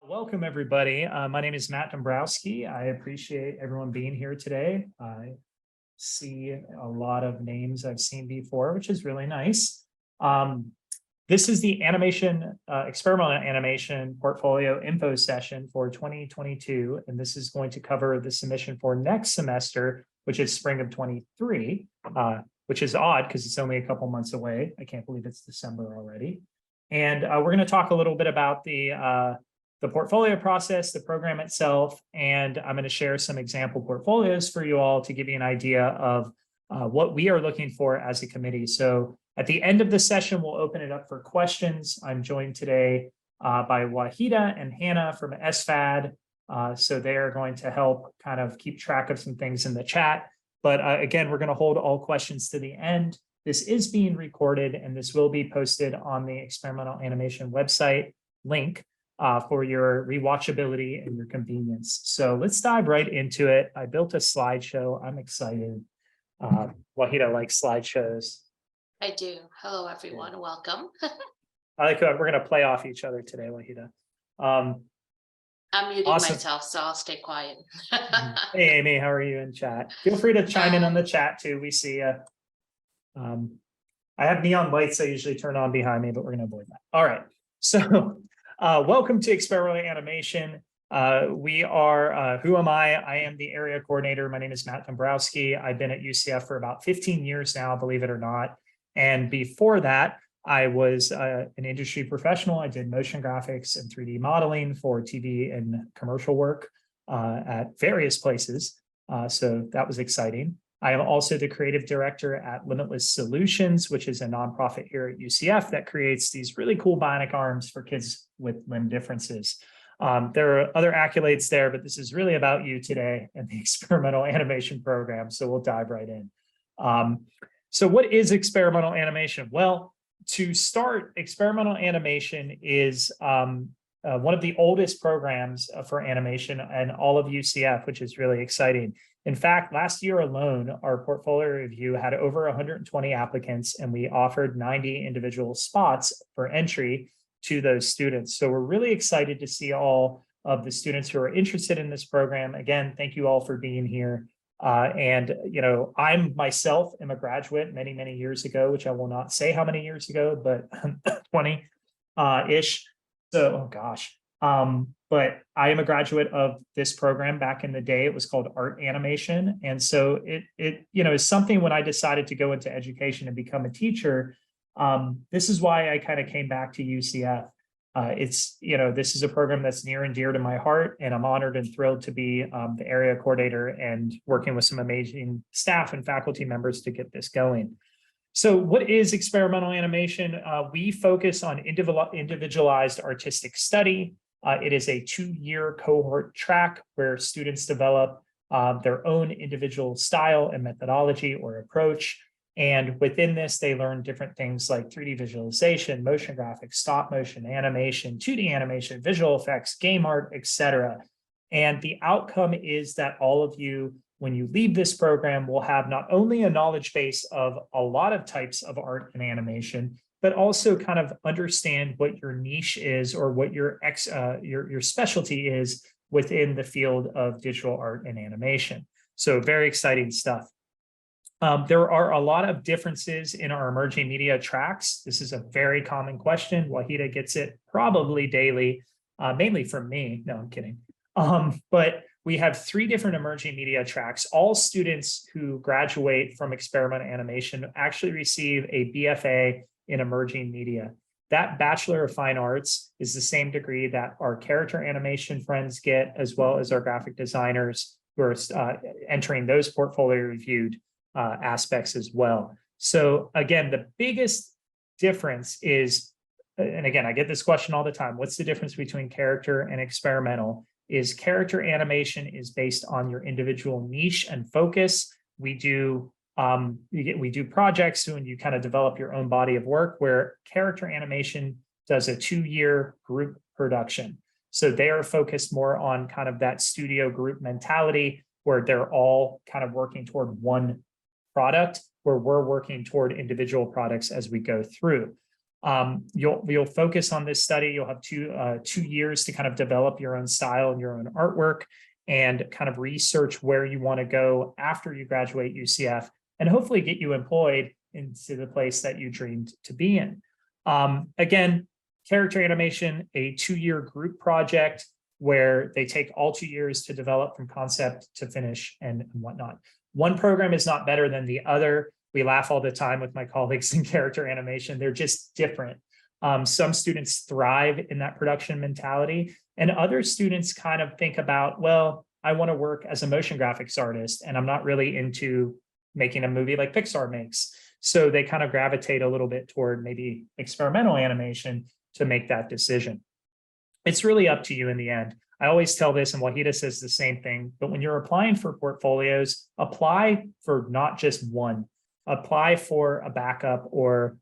Welcome, everybody. My name is Matt Dombrowski. I appreciate everyone being here today. I see a lot of names I've seen before, which is really nice. This is the experimental animation portfolio info session for 2022, and this is going to cover the submission for next semester, which is spring of 23, which is odd because it's only a couple months away. I can't believe it's December already. And we're going to talk a little bit about the portfolio process, the program itself, and I'm going to share some example portfolios for you all to give you an idea of what we are looking for as a committee. So at the end of the session, we'll open it up for questions. I'm joined today by Wahida and Hannah from SVAD. So they are going to help kind of keep track of some things in the chat. But again, we're going to hold all questions to the end. This is being recorded, and this will be posted on the experimental animation website link for your rewatchability and your convenience. So let's dive right into it. I built a slideshow. I'm excited. Wahida likes slideshows. I do. Hello, everyone. Welcome. I like we're going to play off each other today, Wahida. I'm muting awesome. myself, so I'll stay quiet. Hey, Amy, how are you in chat? Feel free to chime in on the chat too. We see you. I have neon lights I usually turn on behind me, but we're going to avoid that. All right. So welcome to Experimental Animation. We are, who am I? I am the area coordinator. My name is Matt Dombrowski. I've been at UCF for about 15 years now, believe it or not. And before that, I was an industry professional. I did motion graphics and 3D modeling for TV and commercial work at various places. So that was exciting. I am also the creative director at Limitless Solutions, which is a nonprofit here at UCF that creates these really cool bionic arms for kids with limb differences. There are other accolades there, but this is really about you today and the experimental animation program. So we'll dive right in. So what is experimental animation? Well, to start, experimental animation is one of the oldest programs for animation in all of UCF, which is really exciting. In fact, last year alone, our portfolio review had over 120 applicants, and we offered 90 individual spots for entry to those students. So we're really excited to see all of the students who are interested in this program. Again, thank you all for being here. And, you know, I myself am a graduate many, many years ago, which I will not say how many years ago, but 20-ish. So, oh gosh. But I am a graduate of this program back in the day. It was called art animation. And so it is something when I decided to go into education and become a teacher, this is why I kind of came back to UCF. This is a program that's near and dear to my heart, and I'm honored and thrilled to be the area coordinator and working with some amazing staff and faculty members to get this going. So what is experimental animation? We focus on individualized artistic study. It is a 2-year cohort track where students develop their own individual style and methodology or approach. And within this, they learn different things like 3D visualization, motion graphics, stop motion, animation, 2D animation, visual effects, game art, etc. And the outcome is that all of you, when you leave this program, will have not only a knowledge base of a lot of types of art and animation, but also kind of understand what your niche is or what your specialty is within the field of digital art and animation. So very exciting stuff. There are a lot of differences in our emerging media tracks. This is a very common question. Wahida gets it probably daily, mainly from me. No, I'm kidding. But we have 3 different emerging media tracks. All students who graduate from experimental animation actually receive a BFA in emerging media. That Bachelor of Fine Arts is the same degree that our character animation friends get, as well as our graphic designers who are entering those portfolio reviewed aspects as well. So again, the biggest difference is, and again, I get this question all the time, what's the difference between character and experimental? Is character animation is based on your individual niche and focus. We do projects when you kind of develop your own body of work, where character animation does a 2-year group production. So they are focused more on kind of that studio group mentality, where they're all kind of working toward one product, where we're working toward individual products as we go through. You'll focus on this study. You'll have 2 years to kind of develop your own style and your own artwork and kind of research where you want to go after you graduate UCF and hopefully get you employed into the place that you dreamed to be in. Again, character animation, a 2-year group project where they take all 2 years to develop from concept to finish and whatnot. One program is not better than the other. We laugh all the time with my colleagues in character animation. They're just different. Some students thrive in that production mentality, and other students kind of think about, well, I want to work as a motion graphics artist, and I'm not really into making a movie like Pixar makes. So they kind of gravitate a little bit toward maybe experimental animation to make that decision. It's really up to you in the end. I always tell this, and Wahida says the same thing, but when you're applying for portfolios, apply for not just one. Apply for a backup, or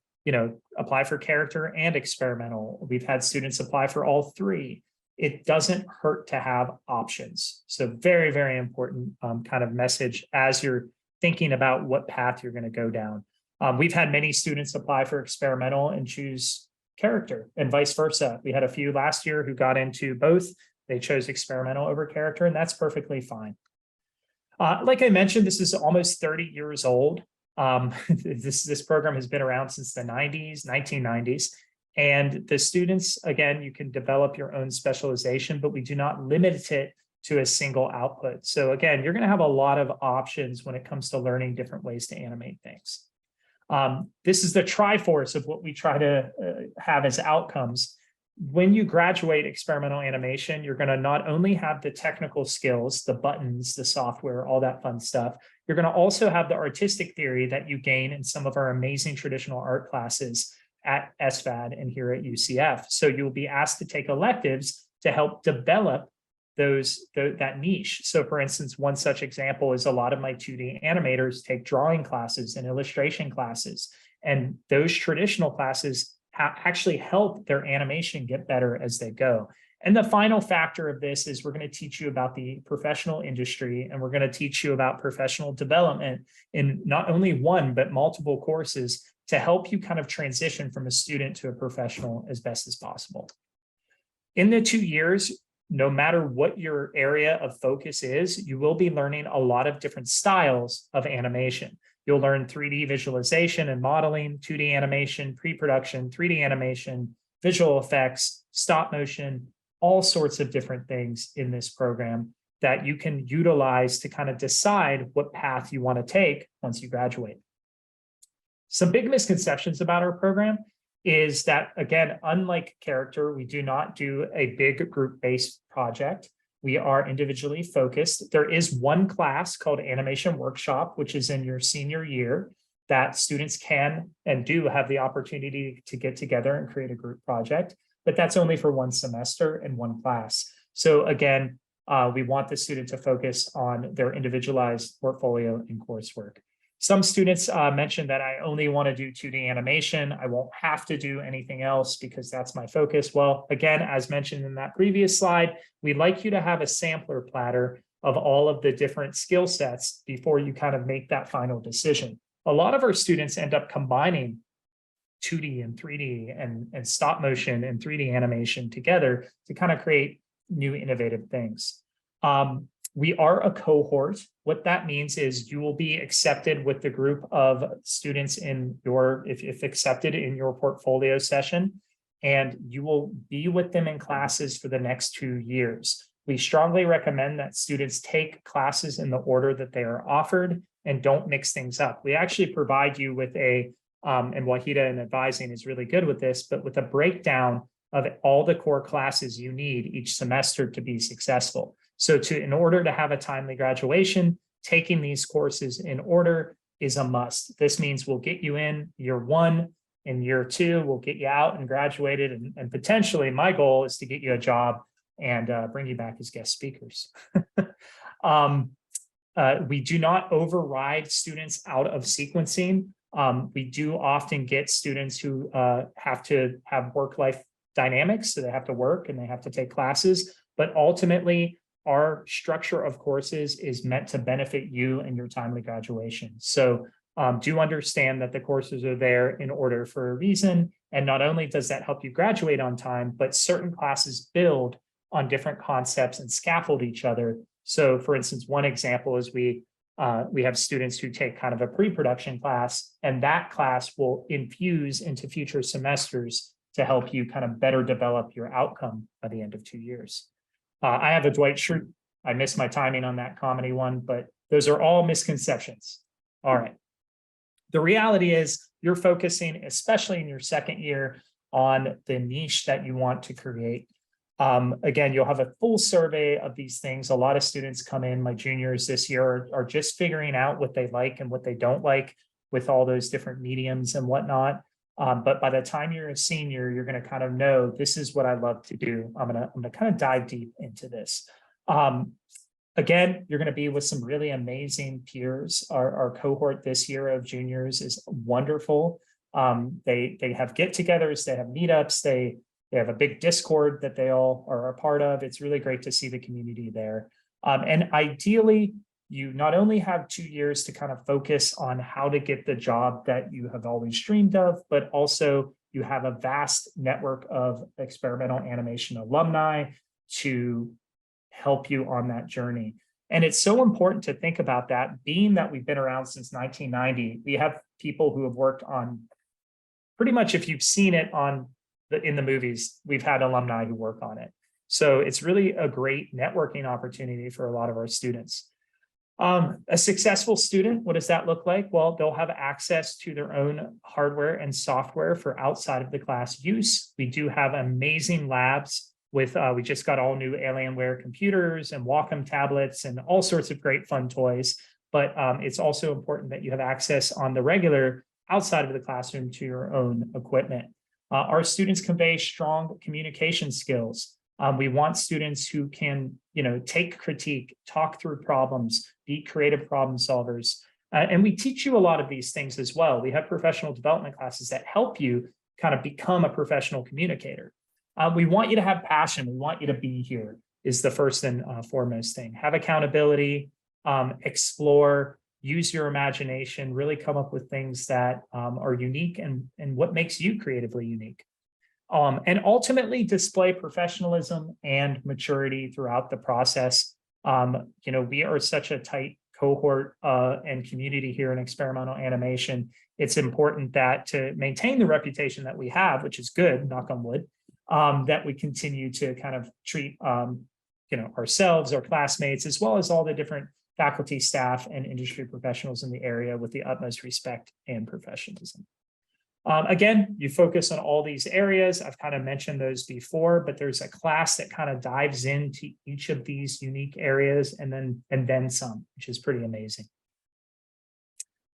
apply for character and experimental. We've had students apply for all 3. It doesn't hurt to have options. So very, very important kind of message as you're thinking about what path you're going to go down. We've had many students apply for experimental and choose character, and vice versa. We had a few last year who got into both. They chose experimental over character, and that's perfectly fine. Like I mentioned, this is almost 30 years old. This program has been around since the 1990s. And the students, again, you can develop your own specialization, but we do not limit it to a single output. So again, you're going to have a lot of options when it comes to learning different ways to animate things. This is the triforce of what we try to have as outcomes. When you graduate experimental animation, you're going to not only have the technical skills, the buttons, the software, all that fun stuff. You're going to also have the artistic theory that you gain in some of our amazing traditional art classes at SVAD and here at UCF. So you'll be asked to take electives to help develop that niche. So for instance, one such example is a lot of my 2D animators take drawing classes and illustration classes. And those traditional classes actually help their animation get better as they go. And the final factor of this is we're going to teach you about the professional industry, and we're going to teach you about professional development in not only one, but multiple courses to help you kind of transition from a student to a professional as best as possible. In the 2 years, no matter what your area of focus is, you will be learning a lot of different styles of animation. You'll learn 3D visualization and modeling, 2D animation, pre-production, 3D animation, visual effects, stop motion, all sorts of different things in this program that you can utilize to kind of decide what path you want to take once you graduate. Some big misconceptions about our program is that, again, unlike character, we do not do a big group-based project. We are individually focused. There is one class called Animation Workshop, which is in your senior year, that students can and do have the opportunity to get together and create a group project, but that's only for one semester and one class. So again, we want the student to focus on their individualized portfolio and coursework. Some students mentioned that I only want to do 2D animation. I won't have to do anything else because that's my focus. Well, again, as mentioned in that previous slide, we'd like you to have a sampler platter of all of the different skill sets before you kind of make that final decision. A lot of our students end up combining 2D and 3D and stop motion and 3D animation together to kind of create new innovative things. We are a cohort. What that means is you will be accepted with the group of students in your, if accepted in your portfolio session, and you will be with them in classes for the next 2 years. We strongly recommend that students take classes in the order that they are offered and don't mix things up. We actually provide you with and Wahida in advising is really good with this, but with a breakdown of all the core classes you need each semester to be successful. So in order to have a timely graduation, taking these courses in order is a must. This means we'll get you in year 1, in year 2, we'll get you out and graduated, and potentially my goal is to get you a job and bring you back as guest speakers. We do not override students out of sequencing. We do often get students who have to have work-life dynamics, so they have to work and they have to take classes, but ultimately our structure of courses is meant to benefit you and your timely graduation. So do understand that the courses are there in order for a reason, And not only does that help you graduate on time, but certain classes build on different concepts and scaffold each other. So for instance, one example is we have students who take kind of a pre-production class, and that class will infuse into future semesters to help you kind of better develop your outcome by the end of 2 years. I have a Dwight Schrute. I missed my timing on that comedy one, but those are all misconceptions. All right. The reality is you're focusing, especially in your second year, on the niche that you want to create. Again, you'll have a full survey of these things. A lot of students come in, my juniors this year are just figuring out what they like and what they don't like with all those different mediums and whatnot. But by the time you're a senior, you're going to kind of know this is what I love to do. I'm gonna kind of dive deep into this. Again, you're going to be with some really amazing peers. Our cohort this year of juniors is wonderful. They have get-togethers, they have meetups, they have a big Discord that they all are a part of. It's really great to see the community there. And ideally, you not only have 2 years to kind of focus on how to get the job that you have always dreamed of, but also you have a vast network of experimental animation alumni to help you on that journey. And it's so important to think about that, being that we've been around since 1990. We have people who have worked on pretty much, if you've seen it in the movies, we've had alumni who work on it. So it's really a great networking opportunity for a lot of our students. A successful student, what does that look like? Well, they'll have access to their own hardware and software for outside of the class use. We do have amazing labs with, we just got all new Alienware computers and Wacom tablets and all sorts of great fun toys. But it's also important that you have access on the regular outside of the classroom to your own equipment. Our students convey strong communication skills. We want students who can, take critique, talk through problems, be creative problem solvers. And we teach you a lot of these things as well. We have professional development classes that help you kind of become a professional communicator. We want you to have passion. We want you to be here is the first and foremost thing. Have accountability, explore, use your imagination, really come up with things that are unique and what makes you creatively unique. And ultimately display professionalism and maturity throughout the process. We are such a tight cohort and community here in experimental animation. It's important that to maintain the reputation that we have, which is good, knock on wood, that we continue to kind of treat ourselves, our classmates, as well as all the different faculty, staff, and industry professionals in the area with the utmost respect and professionalism. Again, you focus on all these areas. I've kind of mentioned those before, but there's a class that kind of dives into each of these unique areas and then some, which is pretty amazing.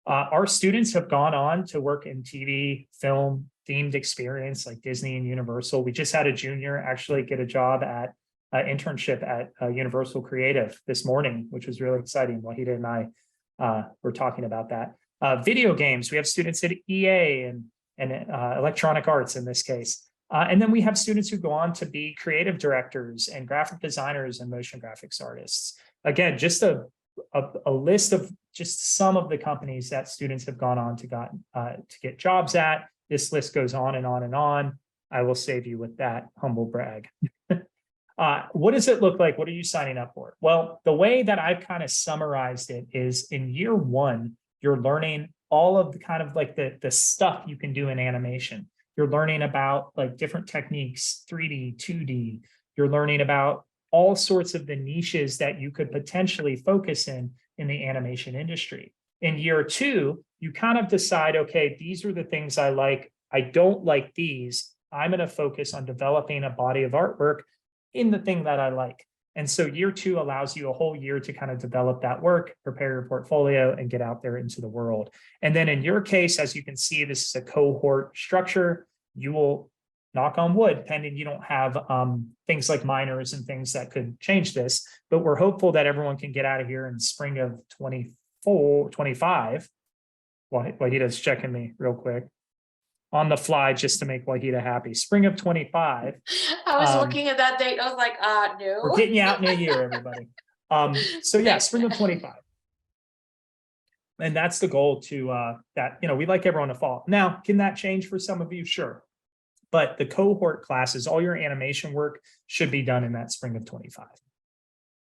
Our students have gone on to work in TV, film, themed experience like Disney and Universal. We just had a junior actually get a job at internship at Universal Creative this morning, which was really exciting. Wahida and I were talking about that. Video games, we have students at EA and Electronic Arts in this case. And then we have students who go on to be creative directors and graphic designers and motion graphics artists. Again, just a list of just some of the companies that students have gone on to get jobs at. This list goes on and on and on. I will save you with that humble brag. What does it look like? What are you signing up for? Well, the way that I've kind of summarized it is in year one, you're learning all of the kind of like the stuff you can do in animation. You're learning about like different techniques, 3D, 2D. You're learning about all sorts of the niches that you could potentially focus in the animation industry. In year two, you kind of decide, okay, these are the things I like. I don't like these. I'm going to focus on developing a body of artwork in the thing that I like. And so year two allows you a whole year to kind of develop that work, prepare your portfolio, and get out there into the world. And then in your case, as you can see, this is a cohort structure. You will, knock on wood, pending you don't have things like minors and things that could change this, but we're hopeful that everyone can get out of here in spring of 25. Wahida's checking me real quick on the fly just to make Wahida happy. Spring of 25. I was looking at that date. I was like, no. We're getting you out in a year, everybody. So yeah, spring of 25. And that's the goal to that, we like everyone to fall. Now, can that change for some of you? Sure. But the cohort classes, all your animation work should be done in that spring of 25.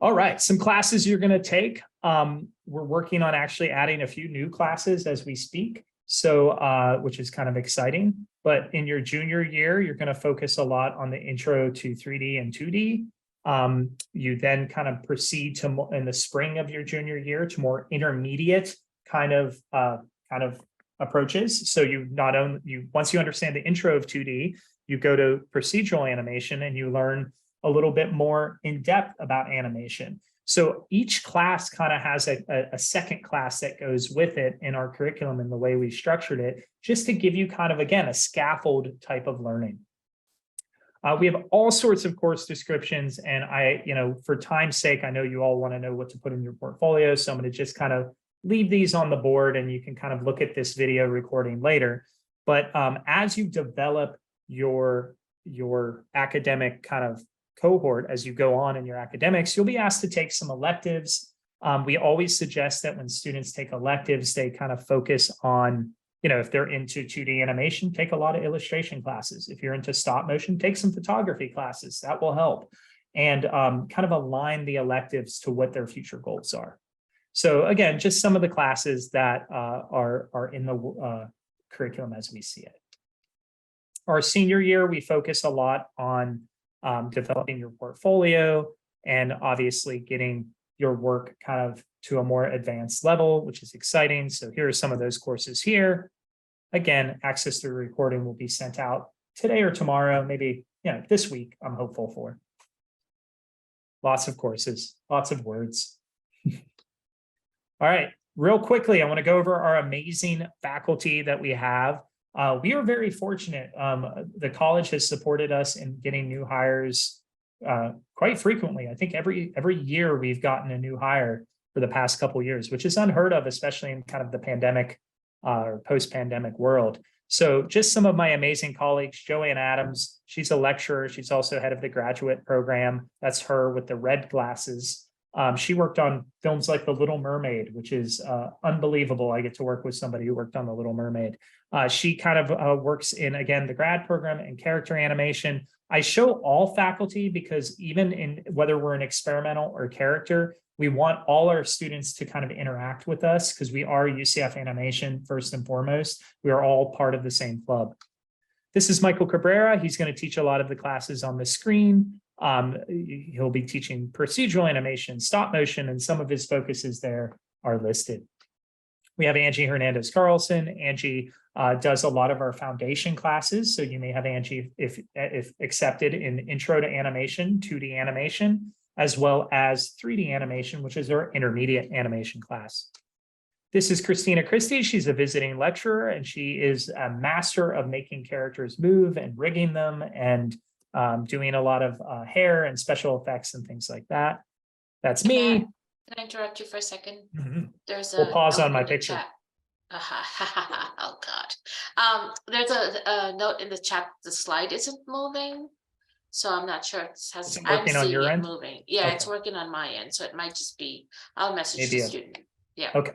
All right, some classes you're going to take. We're working on actually adding a few new classes as we speak, so which is kind of exciting. But in your junior year, you're going to focus a lot on the intro to 3D and 2D. You then kind of proceed to in the spring of your junior year to more intermediate kind of approaches. So you not only once you understand the intro of 2D, you go to procedural animation and you learn a little bit more in depth about animation. So each class kind of has a second class that goes with it in our curriculum and the way we structured it, just to give you kind of, again, a scaffold type of learning. We have all sorts of course descriptions, and for time's sake, I know you all want to know what to put in your portfolio, so I'm going to just kind of leave these on the board and you can kind of look at this video recording later. But as you develop your academic kind of cohort, as you go on in your academics, you'll be asked to take some electives. We always suggest that when students take electives, they kind of focus on, if they're into 2D animation, take a lot of illustration classes. If you're into stop motion, take some photography classes. That will help. And kind of align the electives to what their future goals are. So again, just some of the classes that are in the curriculum as we see it. Our senior year, we focus a lot on developing your portfolio and obviously getting your work kind of to a more advanced level, which is exciting. So here are some of those courses here. Again, access to the recording will be sent out today or tomorrow, maybe this week, I'm hopeful for. Lots of courses, lots of words. All right, real quickly, I want to go over our amazing faculty that we have. We are very fortunate. The college has supported us in getting new hires quite frequently. I think every year we've gotten a new hire for the past couple of years, which is unheard of, especially in kind of the pandemic or post-pandemic world. So just some of my amazing colleagues, Joanne Adams, she's a lecturer. She's also head of the graduate program. That's her with the red glasses. She worked on films like The Little Mermaid, which is unbelievable. I get to work with somebody who worked on The Little Mermaid. She kind of works in, again, the grad program and character animation. I show all faculty because even in whether we're an experimental or character, we want all our students to kind of interact with us because we are UCF Animation first and foremost. We are all part of the same club. This is Michael Cabrera. He's going to teach a lot of the classes on the screen. He'll be teaching procedural animation, stop motion, and some of his focuses there are listed. We have Angie Hernandez-Carlson. Angie does a lot of our foundation classes. So you may have Angie if accepted in intro to animation, 2D animation, as well as 3D animation, which is our intermediate animation class. This is Christina Christie. She's a visiting lecturer, and she is a master of making characters move and rigging them and doing a lot of hair and special effects and things like that. That's me. Can I interrupt you for a second? Mm-hmm. There's a we'll pause on my picture. Oh God. There's a note in the chat. The slide isn't moving, so I'm not sure. It has. I'm seeing it end? Moving. Yeah, okay. It's working on my end, so it might just be. I'll message maybe the student. Yeah. Okay.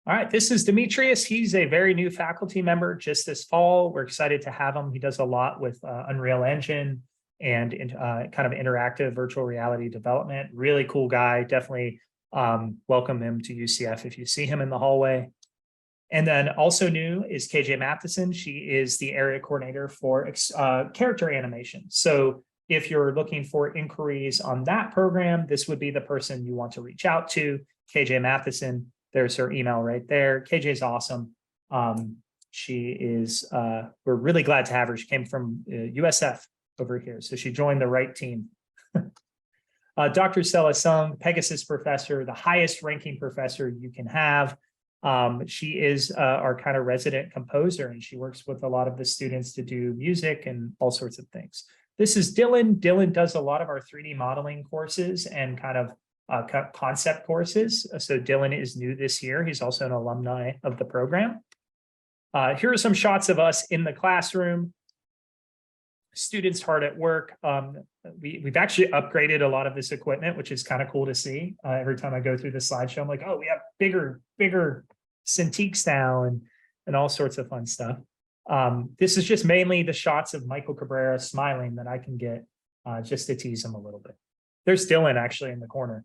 All right, this is Demetrius. He's a very new faculty member just this fall. We're excited to have him. He does a lot with Unreal Engine and kind of interactive virtual reality development. Really cool guy. Definitely welcome him to UCF if you see him in the hallway. And then also new is KJ Matheson. She is the area coordinator for character animation. So if you're looking for inquiries on that program, this would be the person you want to reach out to, KJ Matheson. There's her email right there. KJ is awesome. She is, we're really glad to have her. She came from USF over here. So she joined the right team. Dr. Stella Sung, Pegasus professor, the highest ranking professor you can have. She is our kind of resident composer, and she works with a lot of the students to do music and all sorts of things. This is Dylan. Dylan does a lot of our 3D modeling courses and kind of concept courses. So Dylan is new this year. He's also an alumni of the program. Here are some shots of us in the classroom. Students hard at work. We've actually upgraded a lot of this equipment, which is kind of cool to see. Every time I go through the slideshow, I'm like, oh, we have bigger Cintiqs now and all sorts of fun stuff. This is just mainly the shots of Michael Cabrera smiling that I can get just to tease him a little bit. There's Dylan actually in the corner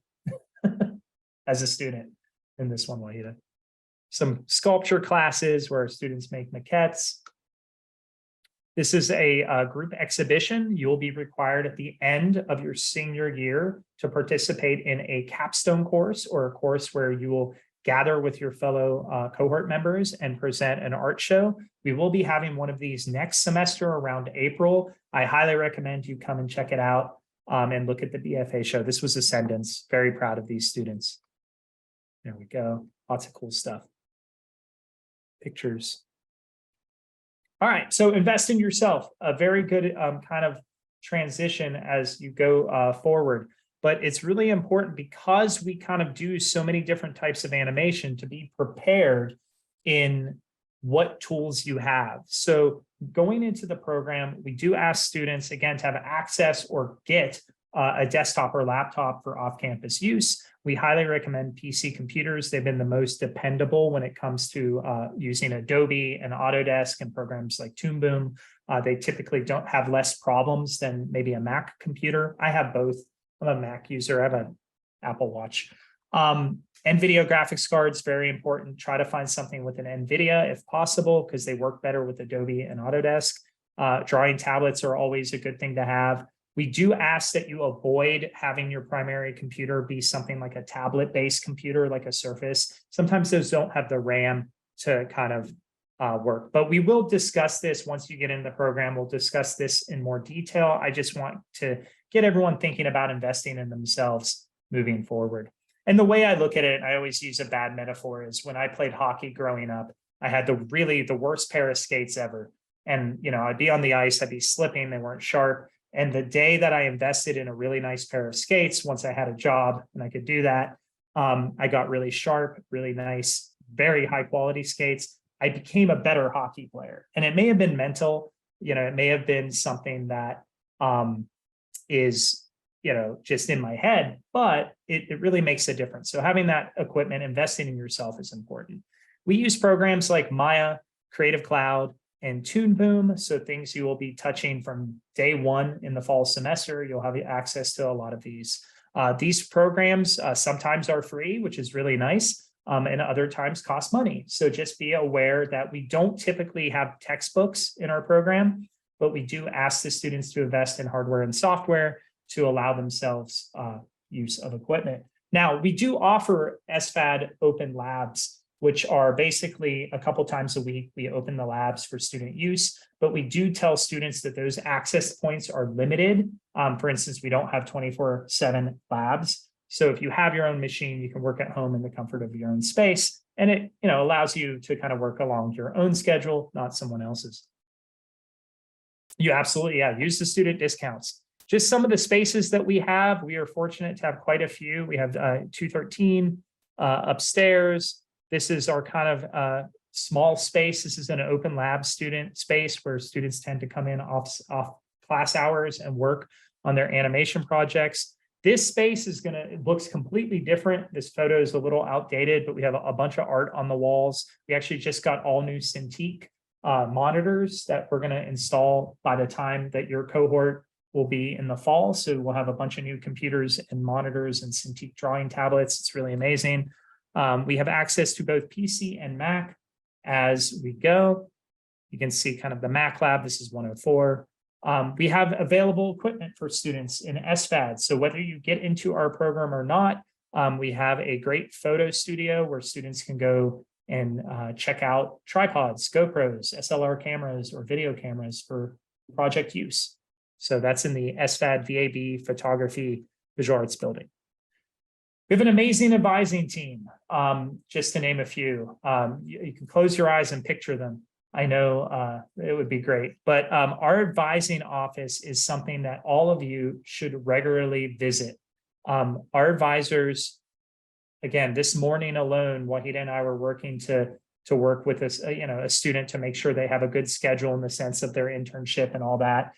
as a student in this one, Wahida. Some sculpture classes where students make maquettes. This is a group exhibition. You'll be required at the end of your senior year to participate in a capstone course, or a course where you will gather with your fellow cohort members and present an art show. We will be having one of these next semester around April. I highly recommend you come and check it out and look at the BFA show. This was Ascendance. Very proud of these students. There we go. Lots of cool stuff. Pictures. All right, so invest in yourself. A very good kind of transition as you go forward. But it's really important, because we kind of do so many different types of animation, to be prepared in what tools you have. So going into the program, we do ask students, again, to have access or get a desktop or laptop for off-campus use. We highly recommend PC computers. They've been the most dependable when it comes to using Adobe and Autodesk and programs like Toon Boom. They typically don't have less problems than maybe a Mac computer. I have both. I'm a Mac user. I have an Apple Watch. NVIDIA graphics cards, very important. Try to find something with an NVIDIA if possible, because they work better with Adobe and Autodesk. Drawing tablets are always a good thing to have. We do ask that you avoid having your primary computer be something like a tablet-based computer, like a Surface. Sometimes those don't have the RAM to kind of work. But we will discuss this once you get into the program. We'll discuss this in more detail. I just want to get everyone thinking about investing in themselves moving forward. And the way I look at it, I always use a bad metaphor, is when I played hockey growing up, I had the worst pair of skates ever. And, you know, I'd be on the ice, I'd be slipping, they weren't sharp. And the day that I invested in a really nice pair of skates, once I had a job and I could do that, I got really sharp, really nice, very high quality skates. I became a better hockey player. And it may have been mental, you know, it may have been something that is, you know, just in my head, but it really makes a difference. So having that equipment, investing in yourself is important. We use programs like Maya, Creative Cloud, and Toon Boom. So things you will be touching from day one in the fall semester. You'll have access to a lot of these. These programs sometimes are free, which is really nice, and other times cost money. So just be aware that we don't typically have textbooks in our program, but we do ask the students to invest in hardware and software to allow themselves use of equipment. Now, we do offer SVAD open labs, which are basically a couple times a week. We open the labs for student use, but we do tell students that those access points are limited. For instance, we don't have 24/7 labs. So if you have your own machine, you can work at home in the comfort of your own space. And it, you know, allows you to kind of work along your own schedule, not someone else's. You absolutely, yeah, use the student discounts. Just some of the spaces that we have, we are fortunate to have quite a few. We have 213 upstairs. This is our kind of small space. This is an open lab student space where students tend to come in off class hours and work on their animation projects. This space is it looks completely different. This photo is a little outdated, but we have a bunch of art on the walls. We actually just got all new Cintiq monitors that we're gonna install by the time that your cohort will be in the fall. So we'll have a bunch of new computers and monitors and Cintiq drawing tablets. It's really amazing. We have access to both PC and Mac as we go. You can see kind of the Mac lab. This is 104. We have available equipment for students in SVAD. So whether you get into our program or not, we have a great photo studio where students can go and check out tripods, GoPros, SLR cameras, or video cameras for project use. So that's in the SVAD VAB Photography Visual Arts building. We have an amazing advising team, just to name a few. You can close your eyes and picture them. I know it would be great, but our advising office is something that all of you should regularly visit. Our advisors, again, this morning alone, Wahida and I were working to work with a student to make sure they have a good schedule in the sense of their internship and all that.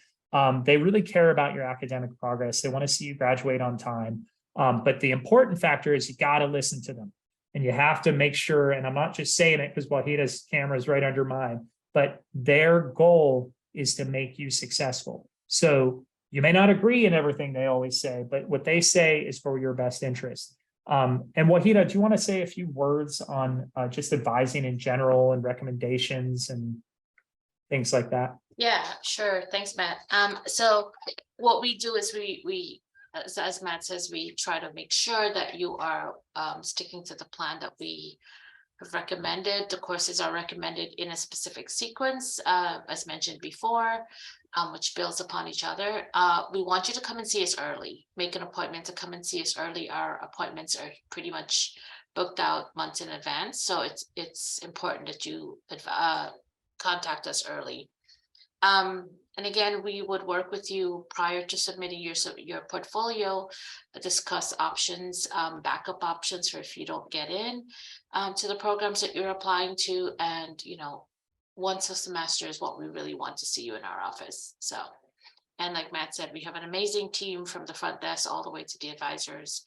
They really care about your academic progress. They want to see you graduate on time. But the important factor is you got to listen to them, and you have to make sure, and I'm not just saying it because Wahida's camera is right under mine, but their goal is to make you successful. So you may not agree in everything they always say, but what they say is for your best interest. And Wahida, do you want to say a few words on just advising in general and recommendations and things like that? Yeah, sure. Thanks, Matt. So what we do is we as Matt says, we try to make sure that you are sticking to the plan that we have recommended. The courses are recommended in a specific sequence, as mentioned before, which builds upon each other. We want you to come and see us early. Make an appointment to come and see us early. Our appointments are pretty much booked out months in advance, so it's important that you contact us early. And again, we would work with you prior to submitting your portfolio, discuss options, backup options for if you don't get in to the programs that you're applying to. And, once a semester is what we really want to see you in our office. So, and like Matt said, we have an amazing team from the front desk all the way to the advisors.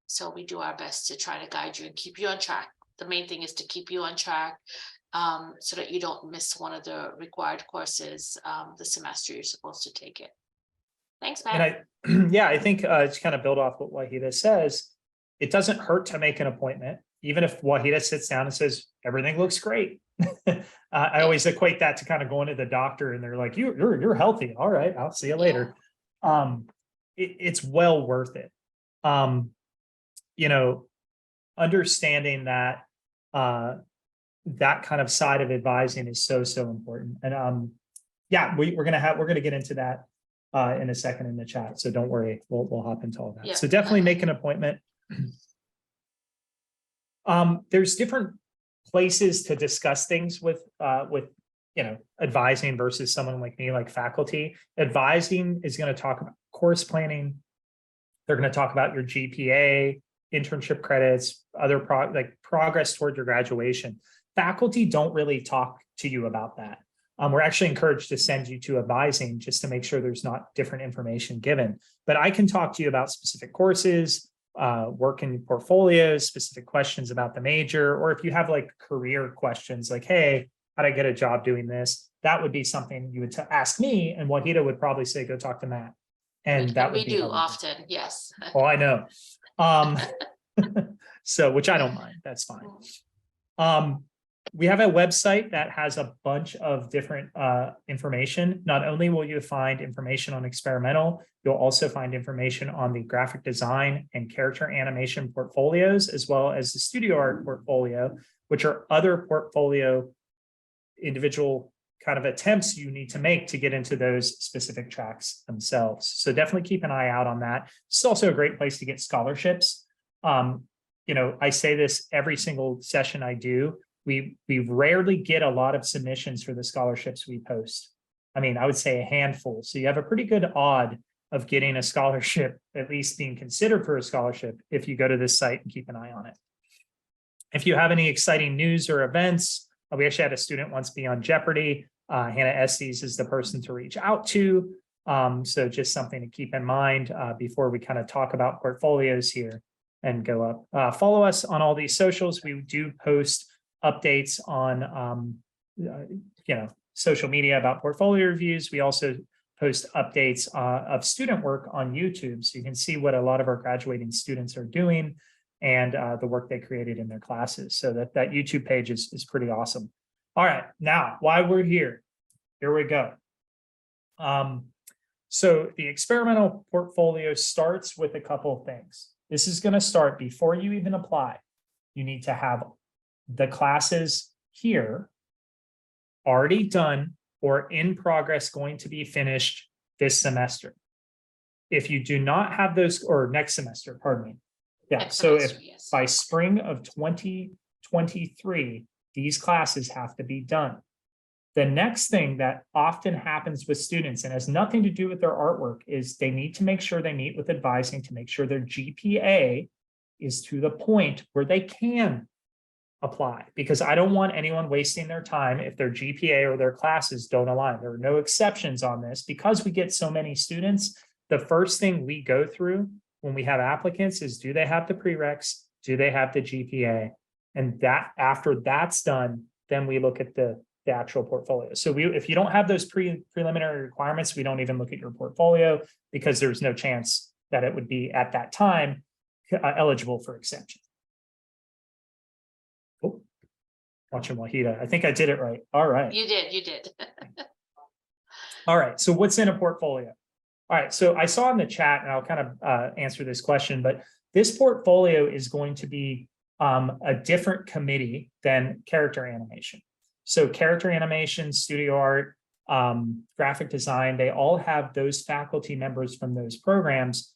So we do our best to try to guide you and keep you on track. The main thing is to keep you on track, so that you don't miss one of the required courses the semester you're supposed to take it. Thanks, Matt. And I think to kind of build off what Wahida says, it doesn't hurt to make an appointment, even if Wahida sits down and says, everything looks great. I always equate that to kind of going to the doctor and they're like, you're healthy. All right, I'll see you later. It's well worth it. Understanding that that kind of side of advising is so important. And we're gonna get into that in a second in the chat. So don't worry, we'll hop into all that. Yeah. So definitely make an appointment. There's different places to discuss things with advising versus someone like me, like faculty. Advising is going to talk about course planning. They're going to talk about your GPA, internship credits, other progress toward your graduation. Faculty don't really talk to you about that. We're actually encouraged to send you to advising just to make sure there's not different information given. But I can talk to you about specific courses, work in portfolios, specific questions about the major, or if you have like career questions like, hey, how do I get a job doing this? That would be something you would ask me, and Wahida would probably say, go talk to Matt. And that would be we do often, yes. Oh, I know. So, which I don't mind, that's fine. We have a website that has a bunch of different information. Not only will you find information on experimental, you'll also find information on the graphic design and character animation portfolios, as well as the studio art portfolio, which are other portfolio individual kind of attempts you need to make to get into those specific tracks themselves. So definitely keep an eye out on that. It's also a great place to get scholarships. I say this every single session I do. We rarely get a lot of submissions for the scholarships we post. I mean, I would say a handful. So you have a pretty good odd of getting a scholarship, at least being considered for a scholarship, if you go to this site and keep an eye on it. If you have any exciting news or events, we actually had a student once be on Jeopardy. Hannah Estes is the person to reach out to. So just something to keep in mind before we kind of talk about portfolios here and go up. Follow us on all these socials. We do post updates on social media about portfolio reviews. We also post updates of student work on YouTube, so you can see what a lot of our graduating students are doing and the work they created in their classes. So that YouTube page is pretty awesome. All right, now why we're here we go. So the experimental portfolio starts with a couple of things. This is going to start before you even apply. You need to have the classes here already done or in progress, going to be finished this semester. If you do not have those, or next semester, pardon me. Yeah, Next so semester, if yes. by spring of 2023, these classes have to be done. The next thing that often happens with students and has nothing to do with their artwork is they need to make sure they meet with advising to make sure their GPA is to the point where they can apply, because I don't want anyone wasting their time if their GPA or their classes don't align. There are no exceptions on this. Because we get so many students, the first thing we go through when we have applicants is, do they have the prereqs? Do they have the GPA? And that after that's done, then we look at the the actual portfolio. So if you don't have those preliminary requirements, we don't even look at your portfolio because there's no chance that it would be at that time eligible for exception. Oh, watching Wahida. I think I did it right. All right. You did. All right. So what's in a portfolio? All right. So I saw in the chat, and I'll kind of answer this question, but this portfolio is going to be a different committee than character animation. So character animation, studio art, graphic design, they all have those faculty members from those programs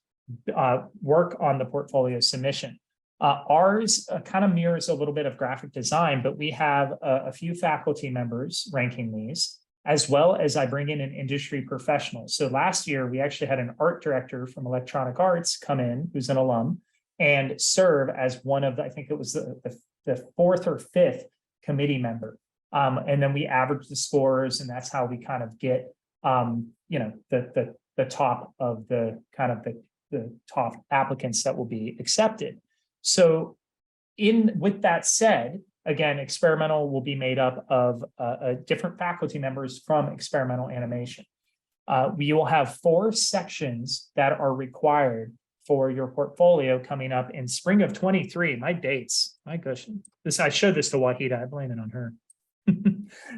work on the portfolio submission. Ours kind of mirrors a little bit of graphic design, but we have a few faculty members ranking these, as well as I bring in an industry professional. So last year, we actually had an art director from Electronic Arts come in, who's an alum, and serve as one of, I think it was the fourth or fifth committee member. And then we average the scores, and that's how we kind of get, the top of the kind of the top applicants that will be accepted. So with that said, again, experimental will be made up of different faculty members from experimental animation. We will have 4 sections that are required for your portfolio coming up in spring of 23. My dates, my gosh, I showed this to Wahida, I blame it on her.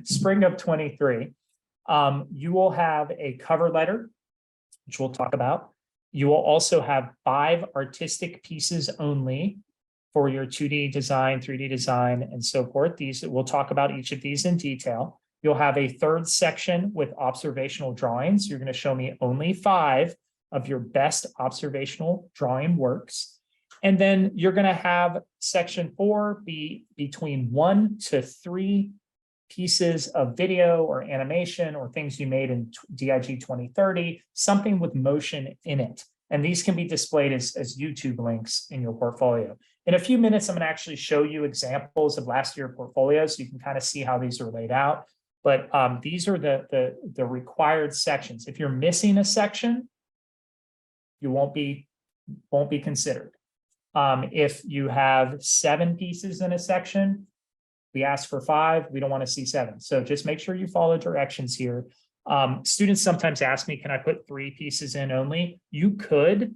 Spring of 23. You will have a cover letter, which we'll talk about. You will also have 5 artistic pieces only for your 2D design, 3D design, and so forth. We'll talk about each of these in detail. You'll have a 3rd section with observational drawings. You're going to show me only 5 of your best observational drawing works. And then you're going to have section 4 be between 1 to 3 pieces of video or animation or things you made in DIG 2030, something with motion in it. And these can be displayed as YouTube links in your portfolio. In a few minutes, I'm going to actually show you examples of last year portfolios, so you can kind of see how these are laid out. But these are the required sections. If you're missing a section, you won't be considered. If you have 7 pieces in a section, we ask for 5. We don't want to see 7. So just make sure you follow directions here. Students sometimes ask me, can I put 3 pieces in only? You could,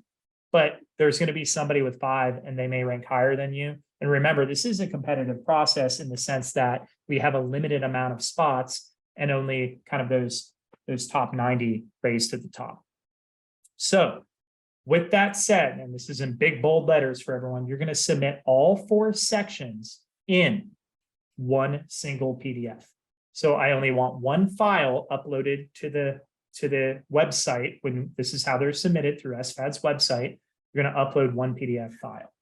but there's going to be somebody with 5 and they may rank higher than you. And remember, this is a competitive process in the sense that we have a limited amount of spots and only kind of those top 90 raised to the top. So with that said, and this is in big bold letters for everyone, you're going to submit all 4 sections in one single PDF. So I only want 1 file uploaded to the website. When this is how they're submitted through SVAD's website, you're going to upload 1 PDF file.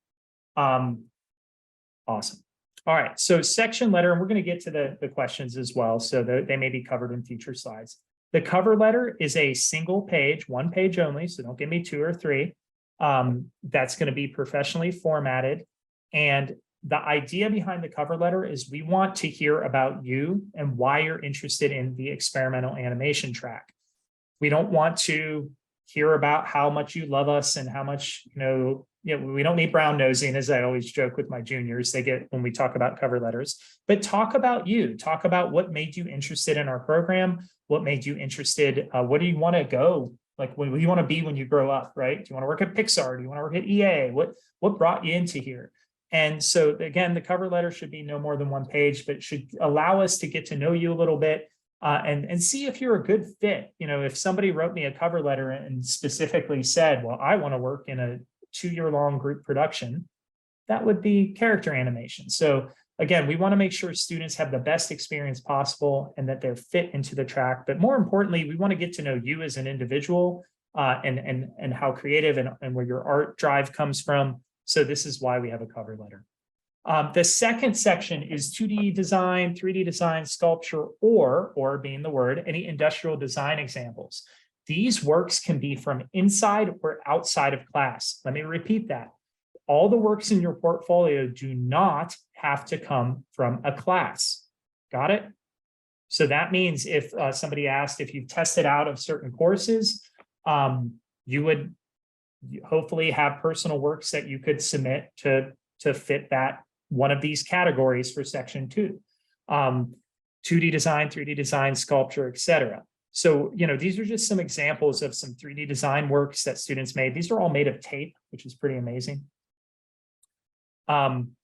Awesome. All right. So section letter, and we're going to get to the questions as well. So they may be covered in future slides. The cover letter is a single page, 1 page only. So don't give me 2 or 3. That's going to be professionally formatted. And the idea behind the cover letter is we want to hear about you and why you're interested in the experimental animation track. We don't want to hear about how much you love us and how much, we don't need brown nosing, as I always joke with my juniors, they get when we talk about cover letters, but talk about you, talk about what made you interested in our program, what made you interested, what do you want to go, like what do you want to be when you grow up, right? Do you want to work at Pixar? Do you want to work at EA? What brought you into here? And so again, the cover letter should be no more than 1 page, but it should allow us to get to know you a little bit and see if you're a good fit. If somebody wrote me a cover letter and specifically said, well, I want to work in a 2-year-long group production, that would be character animation. So again, we want to make sure students have the best experience possible and that they're fit into the track. But more importantly, we want to get to know you as an individual and how creative and where your art drive comes from. So this is why we have a cover letter. The second section is 2D design, 3D design, sculpture, or being the word, any industrial design examples. These works can be from inside or outside of class. Let me repeat that. All the works in your portfolio do not have to come from a class. Got it? So that means if somebody asked if you've tested out of certain courses, you would hopefully have personal works that you could submit to fit that one of these categories for section 2. 2D design, 3D design, sculpture, etc. So, these are just some examples of some 3D design works that students made. These are all made of tape, which is pretty amazing.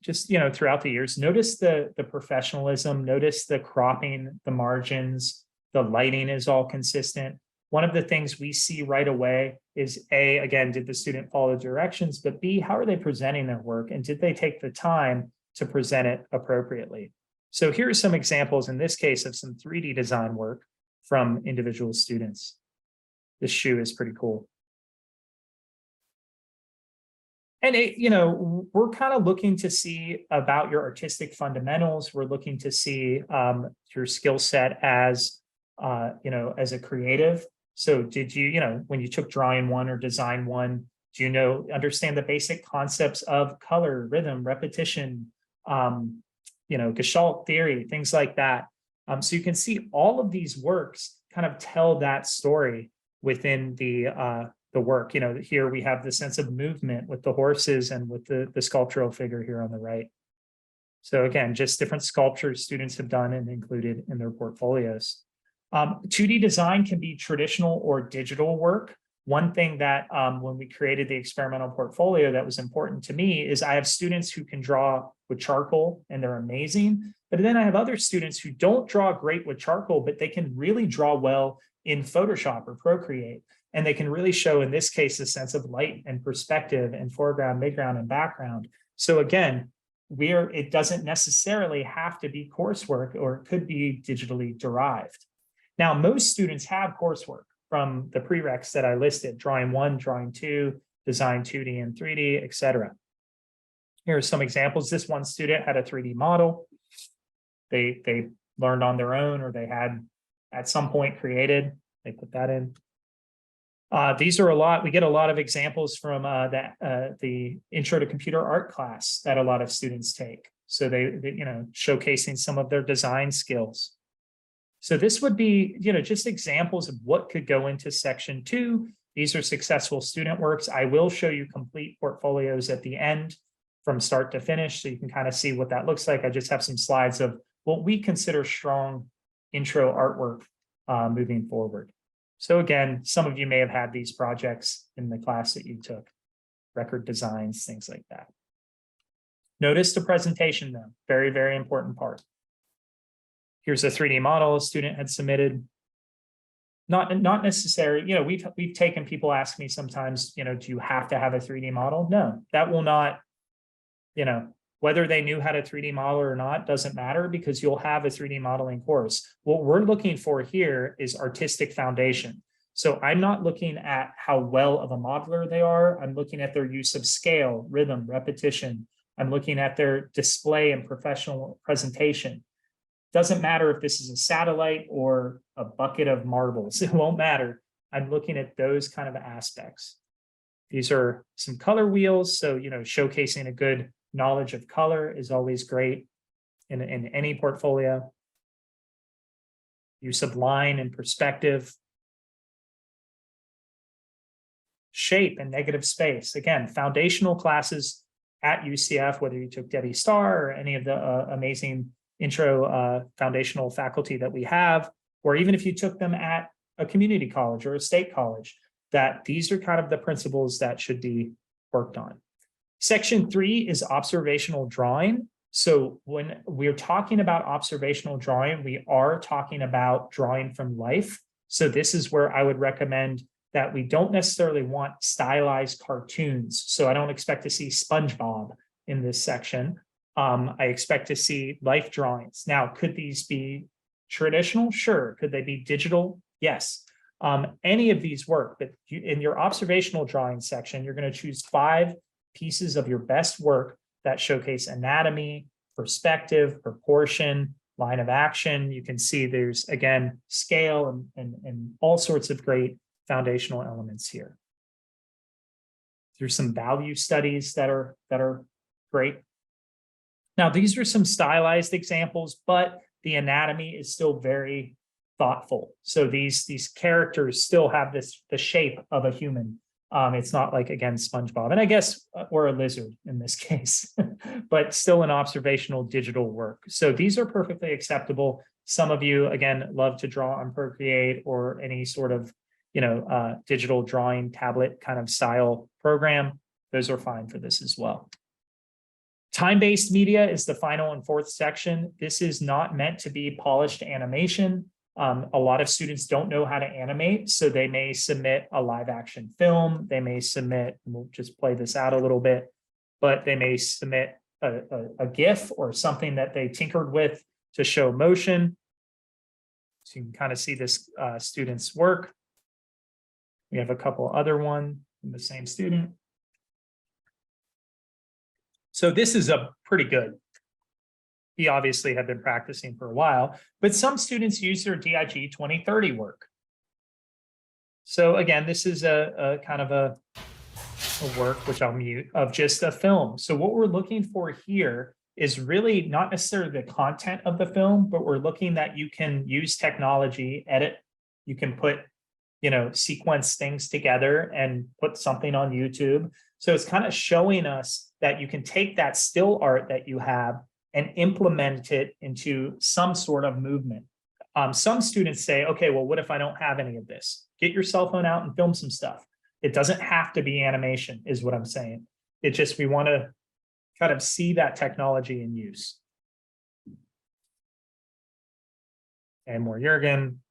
Just, throughout the years, notice the professionalism, notice the cropping, the margins, the lighting is all consistent. One of the things we see right away is A, again, did the student follow directions, but B, how are they presenting their work? And did they take the time to present it appropriately? So here are some examples in this case of some 3D design work from individual students. This shoe is pretty cool. And we're kind of looking to see about your artistic fundamentals. We're looking to see your skill set as, as a creative. So did you, when you took drawing one or design one, do you understand the basic concepts of color, rhythm, repetition, gestalt theory, things like that. So you can see all of these works kind of tell that story within the work. Here we have the sense of movement with the horses and with the sculptural figure here on the right. So again, just different sculptures students have done and included in their portfolios. 2D design can be traditional or digital work. One thing that when we created the experimental portfolio that was important to me is I have students who can draw with charcoal and they're amazing. But then I have other students who don't draw great with charcoal, but they can really draw well in Photoshop or Procreate. And they can really show, in this case, a sense of light and perspective and foreground, midground, and background. So again, it doesn't necessarily have to be coursework, or it could be digitally derived. Now, most students have coursework from the prereqs that I listed: drawing 1, drawing 2, design 2D and 3D, etc. Here are some examples. This one student had a 3D model. They learned on their own, or they had at some point created. They put that in. These are we get a lot of examples from the Intro to Computer Art class that a lot of students take. So they showcasing some of their design skills. So this would be, just examples of what could go into section 2. These are successful student works. I will show you complete portfolios at the end from start to finish, so you can kind of see what that looks like. I just have some slides of what we consider strong intro artwork moving forward. So again, some of you may have had these projects in the class that you took, record designs, things like that. Notice the presentation though, very, very important part. Here's a 3D model a student had submitted. Not necessary, we've taken, people ask me sometimes, do you have to have a 3D model? No, that will not, whether they knew how to 3D model or not doesn't matter, because you'll have a 3D modeling course. What we're looking for here is artistic foundation. So I'm not looking at how well of a modeler they are. I'm looking at their use of scale, rhythm, repetition. I'm looking at their display and professional presentation. Doesn't matter if this is a satellite or a bucket of marbles, it won't matter. I'm looking at those kind of aspects. These are some color wheels. So, showcasing a good knowledge of color is always great in any portfolio. Use of line and perspective. Shape and negative space. Again, foundational classes at UCF, whether you took Debbie Starr or any of the amazing intro foundational faculty that we have, or even if you took them at a community college or a state college, that these are kind of the principles that should be worked on. Section 3 is observational drawing. So when we're talking about observational drawing, we are talking about drawing from life. So this is where I would recommend that we don't necessarily want stylized cartoons. So I don't expect to see SpongeBob in this section. I expect to see life drawings. Now, could these be traditional? Sure. Could they be digital? Yes. Any of these work, but in your observational drawing section, you're going to choose 5 pieces of your best work that showcase anatomy, perspective, proportion, line of action. You can see there's, again, scale and all sorts of great foundational elements here. There's some value studies that are great. Now, these are some stylized examples, but the anatomy is still very thoughtful. So these characters still have the shape of a human. It's not like, again, SpongeBob, and I guess, or a lizard in this case, but still an observational digital work. So these are perfectly acceptable. Some of you, again, love to draw on Procreate or any sort of, digital drawing tablet kind of style program. Those are fine for this as well. Time-based media is the final and fourth section. This is not meant to be polished animation. A lot of students don't know how to animate, so they may submit a live action film. They may submit, and we'll just play this out a little bit, but they may submit a GIF or something that they tinkered with to show motion. So you can kind of see this student's work. We have a couple other ones from the same student. So this is a pretty good. He obviously had been practicing for a while, but some students use their DIG 2030 work. So again, this is a kind of a work, which I'll mute, of just a film. So what we're looking for here is really not necessarily the content of the film, but we're looking that you can use technology, edit, you can put, sequence things together and put something on YouTube. So it's kind of showing us that you can take that still art that you have and implement it into some sort of movement. Some students say, okay, well, what if I don't have any of this? Get your cell phone out and film some stuff. It doesn't have to be animation, is what I'm saying. It just, we want to kind of see that technology in use. And more Jurgen.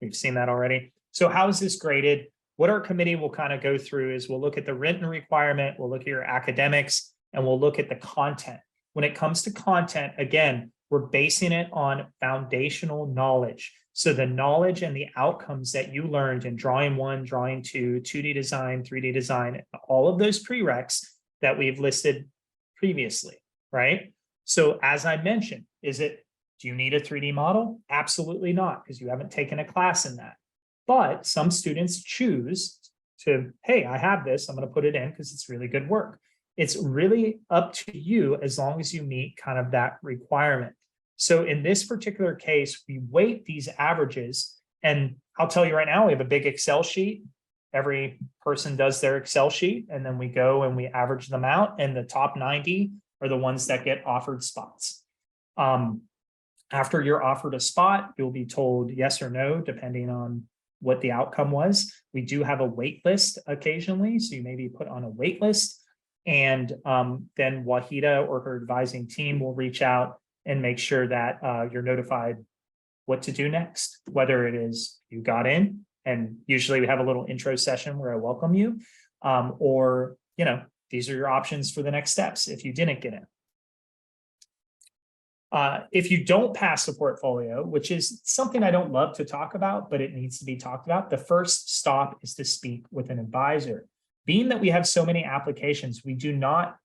We've seen that already. So how is this graded? What our committee will kind of go through is we'll look at the written requirement, we'll look at your academics, and we'll look at the content. When it comes to content, again, we're basing it on foundational knowledge. So the knowledge and the outcomes that you learned in drawing 1, drawing 2, 2D design, 3D design, all of those prereqs that we've listed previously, right? So as I mentioned, do you need a 3D model? Absolutely not, because you haven't taken a class in that. But some students choose to, hey, I have this, I'm going to put it in because it's really good work. It's really up to you as long as you meet kind of that requirement. So in this particular case, we weight these averages, and I'll tell you right now, we have a big Excel sheet. Every person does their Excel sheet, and then we go and we average them out, and the top 90 are the ones that get offered spots. After you're offered a spot, you'll be told yes or no, depending on what the outcome was. We do have a wait list occasionally, so you may be put on a wait list, and then Wahida or her advising team will reach out and make sure that you're notified what to do next, whether it is you got in, and usually we have a little intro session where I welcome you, or, these are your options for the next steps if you didn't get in. If you don't pass the portfolio, which is something I don't love to talk about, but it needs to be talked about, the first stop is to speak with an advisor. Being that we have so many applications, we do not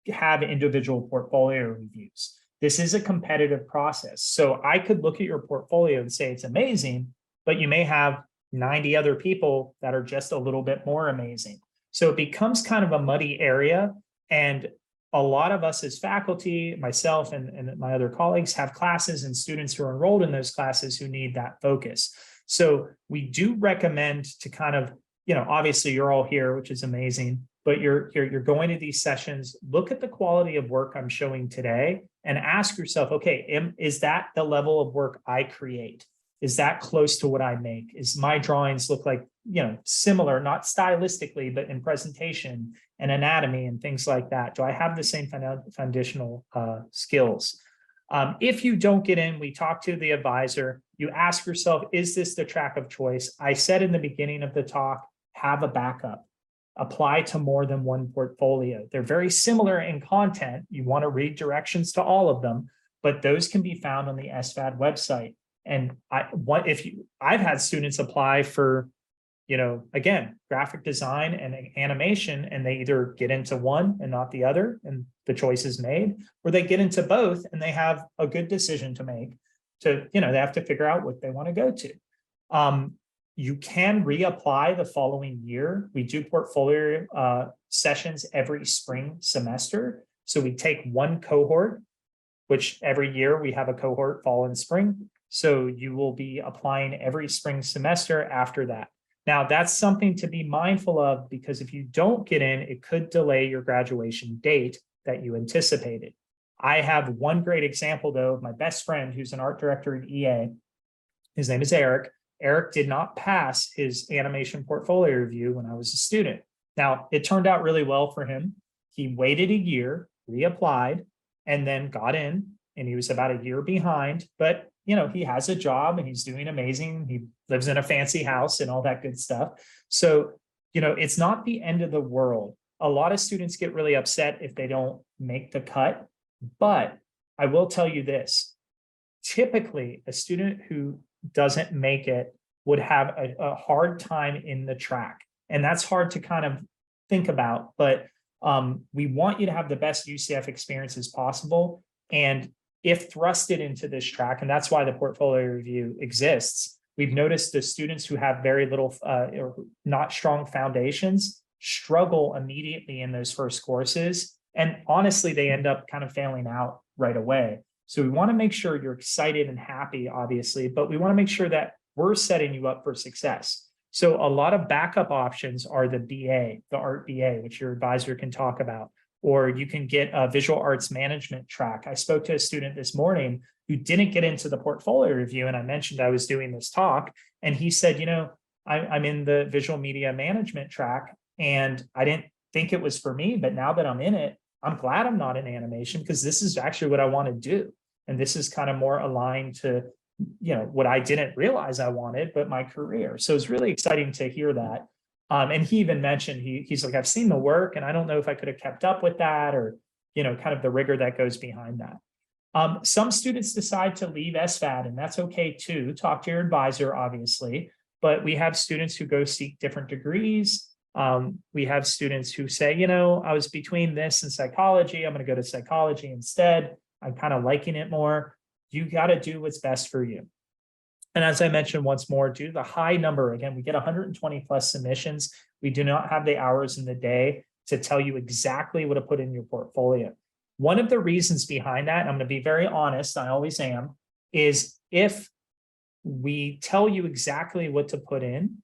have individual portfolio reviews. This is a competitive process. So I could look at your portfolio and say it's amazing, but you may have 90 other people that are just a little bit more amazing. So it becomes kind of a muddy area, and a lot of us as faculty, myself and my other colleagues, have classes and students who are enrolled in those classes who need that focus. So we do recommend to kind of, obviously you're all here, which is amazing, but you're going to these sessions, look at the quality of work I'm showing today and ask yourself, okay, is that the level of work I create? Is that close to what I make? Is my drawings look like, similar, not stylistically, but in presentation and anatomy and things like that? Do I have the same foundational skills? If you don't get in, we talk to the advisor. You ask yourself, is this the track of choice? I said in the beginning of the talk, have a backup. Apply to more than one portfolio. They're very similar in content. You want to read directions to all of them, but those can be found on the SVAD website. And I've had students apply for, again, graphic design and animation, and they either get into one and not the other, and the choice is made, or they get into both and they have a good decision to make. They have to figure out what they want to go to. You can reapply the following year. We do portfolio sessions every spring semester. So we take one cohort, which every year we have a cohort fall and spring. So you will be applying every spring semester after that. Now, that's something to be mindful of, because if you don't get in, it could delay your graduation date that you anticipated. I have one great example, though, of my best friend who's an art director at EA. His name is Eric. Eric did not pass his animation portfolio review when I was a student. Now, it turned out really well for him. He waited a year, reapplied, and then got in, and he was about a year behind. But, he has a job and he's doing amazing. He lives in a fancy house and all that good stuff. So, it's not the end of the world. A lot of students get really upset if they don't make the cut. But I will tell you this, typically a student who doesn't make it would have a hard time in the track. And that's hard to kind of think about, but we want you to have the best UCF experiences possible. And if thrusted into this track, and that's why the portfolio review exists, we've noticed the students who have very little, or not strong foundations struggle immediately in those first courses. And honestly, they end up kind of failing out right away. So we want to make sure you're excited and happy, obviously, but we want to make sure that we're setting you up for success. So a lot of backup options are the BA, the art BA, which your advisor can talk about, or you can get a visual arts management track. I spoke to a student this morning who didn't get into the portfolio review, and I mentioned I was doing this talk, and he said, I'm in the visual media management track, and I didn't think it was for me, but now that I'm in it, I'm glad I'm not in animation because this is actually what I want to do. And this is kind of more aligned to, what I didn't realize I wanted, but my career. So it's really exciting to hear that. And he even mentioned, he's like, I've seen the work and I don't know if I could have kept up with that or, kind of the rigor that goes behind that. Some students decide to leave SVAD, and that's okay too. Talk to your advisor, obviously, but we have students who go seek different degrees. We have students who say, I was between this and psychology. I'm going to go to psychology instead. I'm kind of liking it more. You got to do what's best for you. And as I mentioned once more, due to the high number, again, we get 120 plus submissions. We do not have the hours in the day to tell you exactly what to put in your portfolio. One of the reasons behind that, and I'm going to be very honest, I always am, is if we tell you exactly what to put in,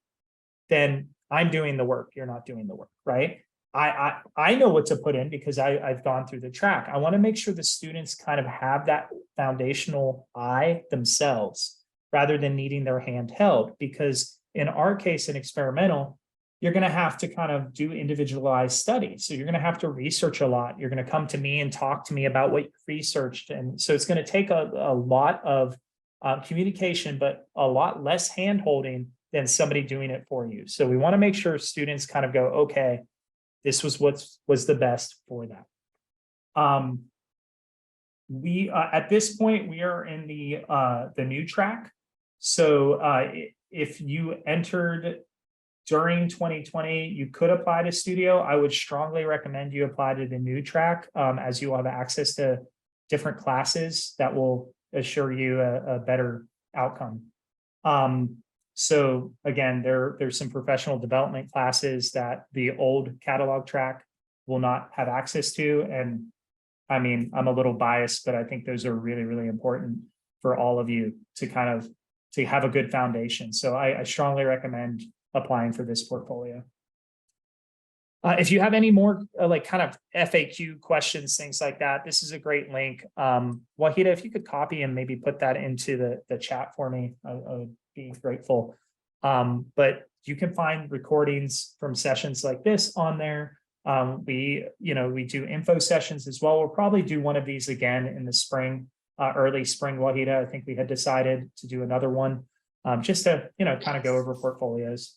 then I'm doing the work. You're not doing the work, right? I know what to put in because I've gone through the track. I want to make sure the students kind of have that foundational eye themselves rather than needing their hand held. Because in our case, in experimental, you're going to have to kind of do individualized studies. So you're going to have to research a lot. You're going to come to me and talk to me about what you researched. And so it's going to take a lot of communication, but a lot less hand holding than somebody doing it for you. So we want to make sure students kind of go, okay, this was what was the best for that. We at this point, we are in the new track. So if you entered during 2020, you could apply to Studio. I would strongly recommend you apply to the new track, as you will have access to different classes that will assure you a better outcome. So again, there's some professional development classes that the old catalog track will not have access to. And I mean, I'm a little biased, but I think those are really, really important for all of you to kind of to have a good foundation. So I strongly recommend applying for this portfolio. If you have any more like kind of FAQ questions, things like that, this is a great link. Wahida, if you could copy and maybe put that into the chat for me, I would be grateful. But you can find recordings from sessions like this on there. We do info sessions as well. We'll probably do one of these again in the spring, early spring, Wahida. I think we had decided to do another one just to, kind of go over portfolios.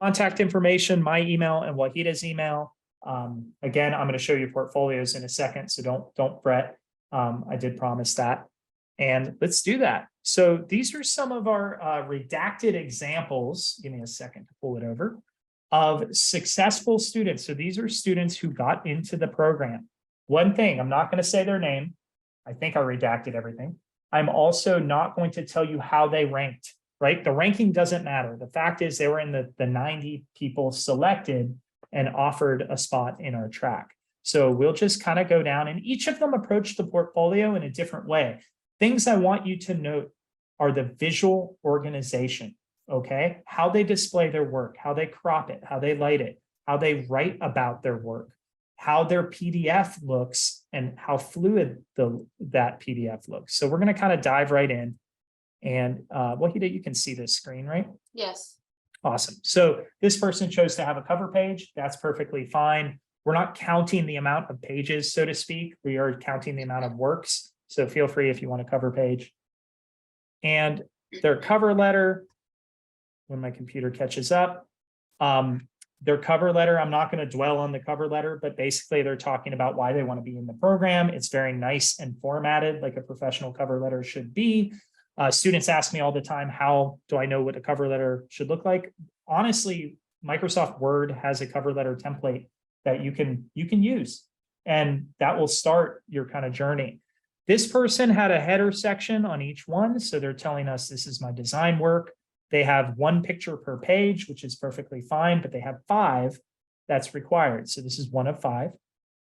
Contact information, my email and Wahida's email. Again, I'm going to show you portfolios in a second, so don't fret. I did promise that. And let's do that. So these are some of our redacted examples. Give me a second to pull it over of successful students. So these are students who got into the program. One thing, I'm not going to say their name. I think I redacted everything. I'm also not going to tell you how they ranked, right? The ranking doesn't matter. The fact is they were in the 90 people selected and offered a spot in our track. So we'll just kind of go down and each of them approach the portfolio in a different way. Things I want you to note are the visual organization, okay? How they display their work, how they crop it, how they light it, how they write about their work, how their PDF looks and how fluid that PDF looks. So we're going to kind of dive right in. And Wahida, you can see this screen, right? Yes. Awesome. So this person chose to have a cover page. That's perfectly fine. We're not counting the amount of pages, so to speak. We are counting the amount of works. So feel free if you want a cover page. And their cover letter, when my computer catches up, their cover letter, I'm not going to dwell on the cover letter, but basically they're talking about why they want to be in the program. It's very nice and formatted like a professional cover letter should be. Students ask me all the time, how do I know what a cover letter should look like? Honestly, Microsoft Word has a cover letter template that you can use, and that will start your kind of journey. This person had a header section on each one. So they're telling us this is my design work. They have 1 picture per page, which is perfectly fine, but they have 5 that's required. So this is 1 of 5.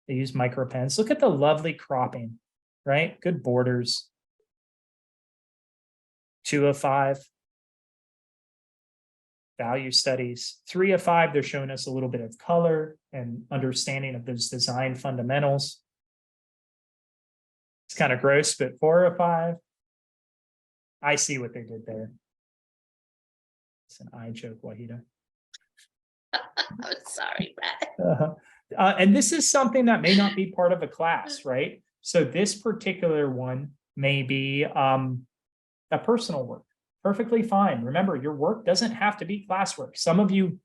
They use micro pens. Look at the lovely cropping, right? Good borders. 2 of 5. Value studies. 3 of 5, they're showing us a little bit of color and understanding of those design fundamentals. It's kind of gross, but 4 of 5. I see what they did there. It's an eye joke, Wahida. I'm sorry, Matt. And this is something that may not be part of a class, right? So this particular one may be a personal work. Perfectly fine. Remember, your work doesn't have to be classwork. Some of you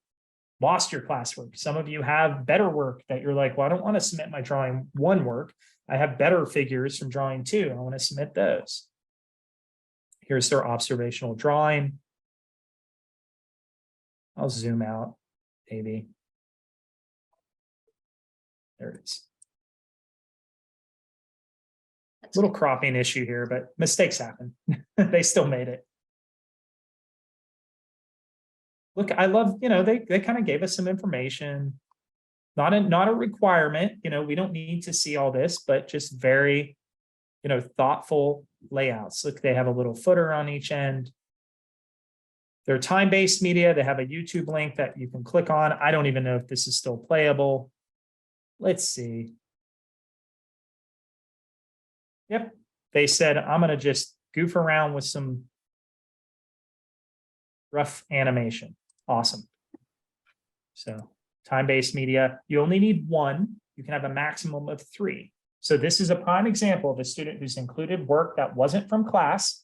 lost your classwork. Some of you have better work that you're like, well, I don't want to submit my drawing 1 work. I have better figures from drawing 2. I want to submit those. Here's their observational drawing. I'll zoom out, maybe. There it is. Little cropping issue here, but mistakes happen. They still made it. Look, I love, they kind of gave us some information. Not a requirement, we don't need to see all this, but just very, thoughtful layouts. Look, they have a little footer on each end. They're time-based media. They have a YouTube link that you can click on. I don't even know if this is still playable. Let's see. Yep. They said, I'm going to just goof around with some rough animation. Awesome. So time-based media, you only need 1. You can have a maximum of 3. So this is a prime example of a student who's included work that wasn't from class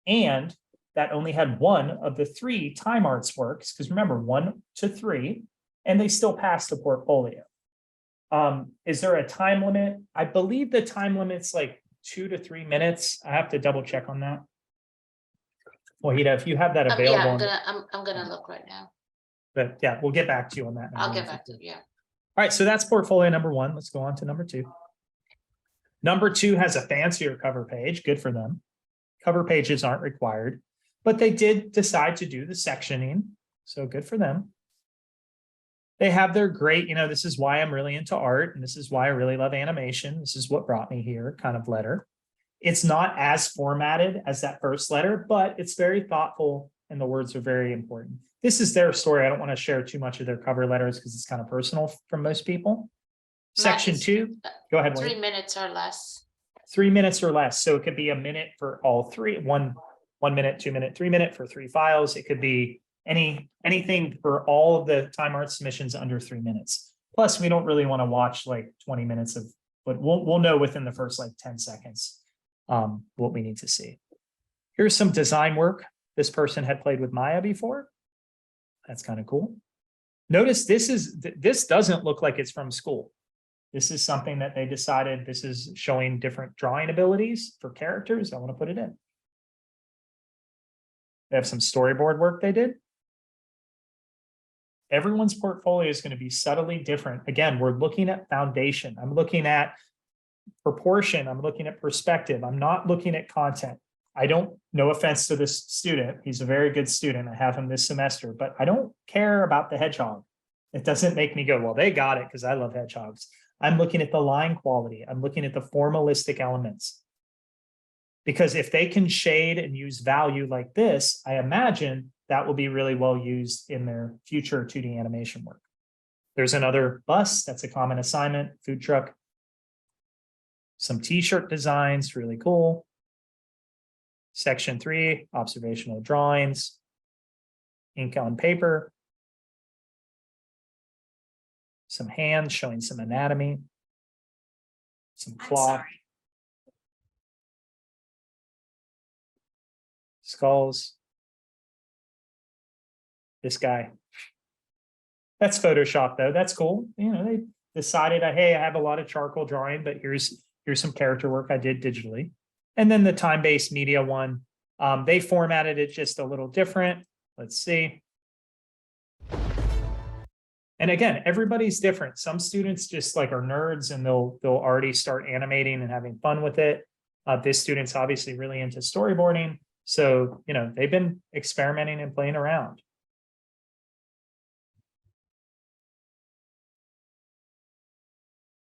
and that only had 1 of the 3 time arts works, because remember, 1 to 3, and they still passed the portfolio. Is there a time limit? I believe the time limit's like 2 to 3 minutes. I have to double check on that. Wahida, if you have that available. Yeah, I'm gonna look right now. But yeah, we'll get back to you on that. I'll get back to you, yeah. All right, so that's portfolio number 1. Let's go on to number 2. Number 2 has a fancier cover page. Good for them. Cover pages aren't required, but they did decide to do the sectioning. So good for them. They have their great, this is why I'm really into art, and this is why I really love animation. This is what brought me here kind of letter. It's not as formatted as that first letter, but it's very thoughtful and the words are very important. This is their story. I don't want to share too much of their cover letters because it's kind of personal for most people. Section 2, go ahead. 3 minutes or less. 3 minutes or less. So it could be a minute for all 3, 1 minute, 2 minute, 3 minute for 3 files. It could be anything for all of the time art submissions under 3 minutes. Plus, we don't really want to watch like 20 minutes of, but we'll know within the first like 10 seconds what we need to see. Here's some design work. This person had played with Maya before. That's kind of cool. Notice this doesn't look like it's from school. This is something that they decided, this is showing different drawing abilities for characters. I want to put it in. They have some storyboard work they did. Everyone's portfolio is going to be subtly different. Again, we're looking at foundation. I'm looking at proportion. I'm looking at perspective. I'm not looking at content. No offense to this student. He's a very good student. I have him this semester, but I don't care about the hedgehog. It doesn't make me go, well, they got it because I love hedgehogs. I'm looking at the line quality. I'm looking at the formalistic elements. Because if they can shade and use value like this, I imagine that will be really well used in their future 2D animation work. There's another bus. That's a common assignment, food truck. Some t-shirt designs, really cool. Section 3, observational drawings. Ink on paper. Some hands showing some anatomy. Some cloth. Skulls. This guy. That's Photoshop though. That's cool. You know, they decided, hey, I have a lot of charcoal drawing, but here's some character work I did digitally. And then the time-based media one, they formatted it just a little different. Let's see. And again, everybody's different. Some students just like are nerds and they'll already start animating and having fun with it. This student's obviously really into storyboarding. So, you know, they've been experimenting and playing around.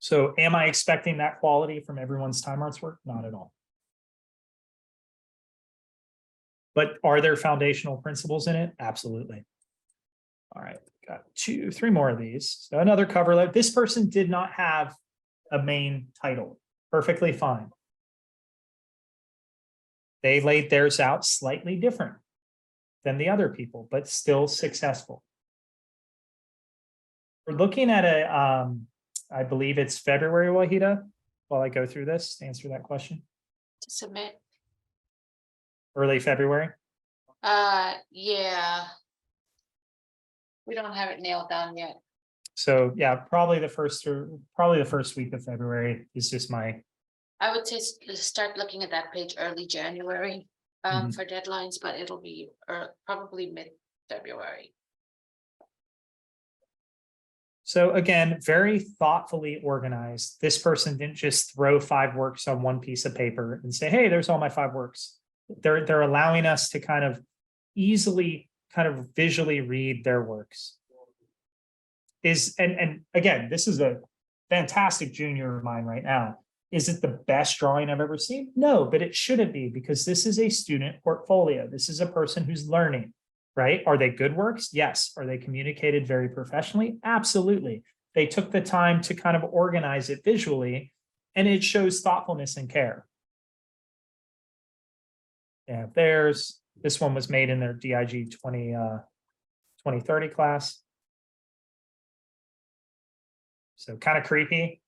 So am I expecting that quality from everyone's time arts work? Not at all. But are there foundational principles in it? Absolutely. All right, got 3 more of these. So another cover letter. This person did not have a main title. Perfectly fine. They laid theirs out slightly different than the other people, but still successful. We're looking at I believe it's February, Wahida, while I go through this to answer that question. To submit. Early February? Yeah. We don't have it nailed down yet. So yeah, probably the first week of February is just my. I would say start looking at that page early January for deadlines, but it'll be probably mid-February. So again, very thoughtfully organized. This person didn't just throw 5 works on one piece of paper and say, hey, there's all my 5 works. They're allowing us to kind of easily kind of visually read their works. And again, this is a fantastic junior of mine right now. Is it the best drawing I've ever seen? No, but it shouldn't be, because this is a student portfolio. This is a person who's learning, right? Are they good works? Yes. Are they communicated very professionally? Absolutely. They took the time to kind of organize it visually, and it shows thoughtfulness and care. Yeah, this one was made in their DIG 2030 class. So kind of creepy.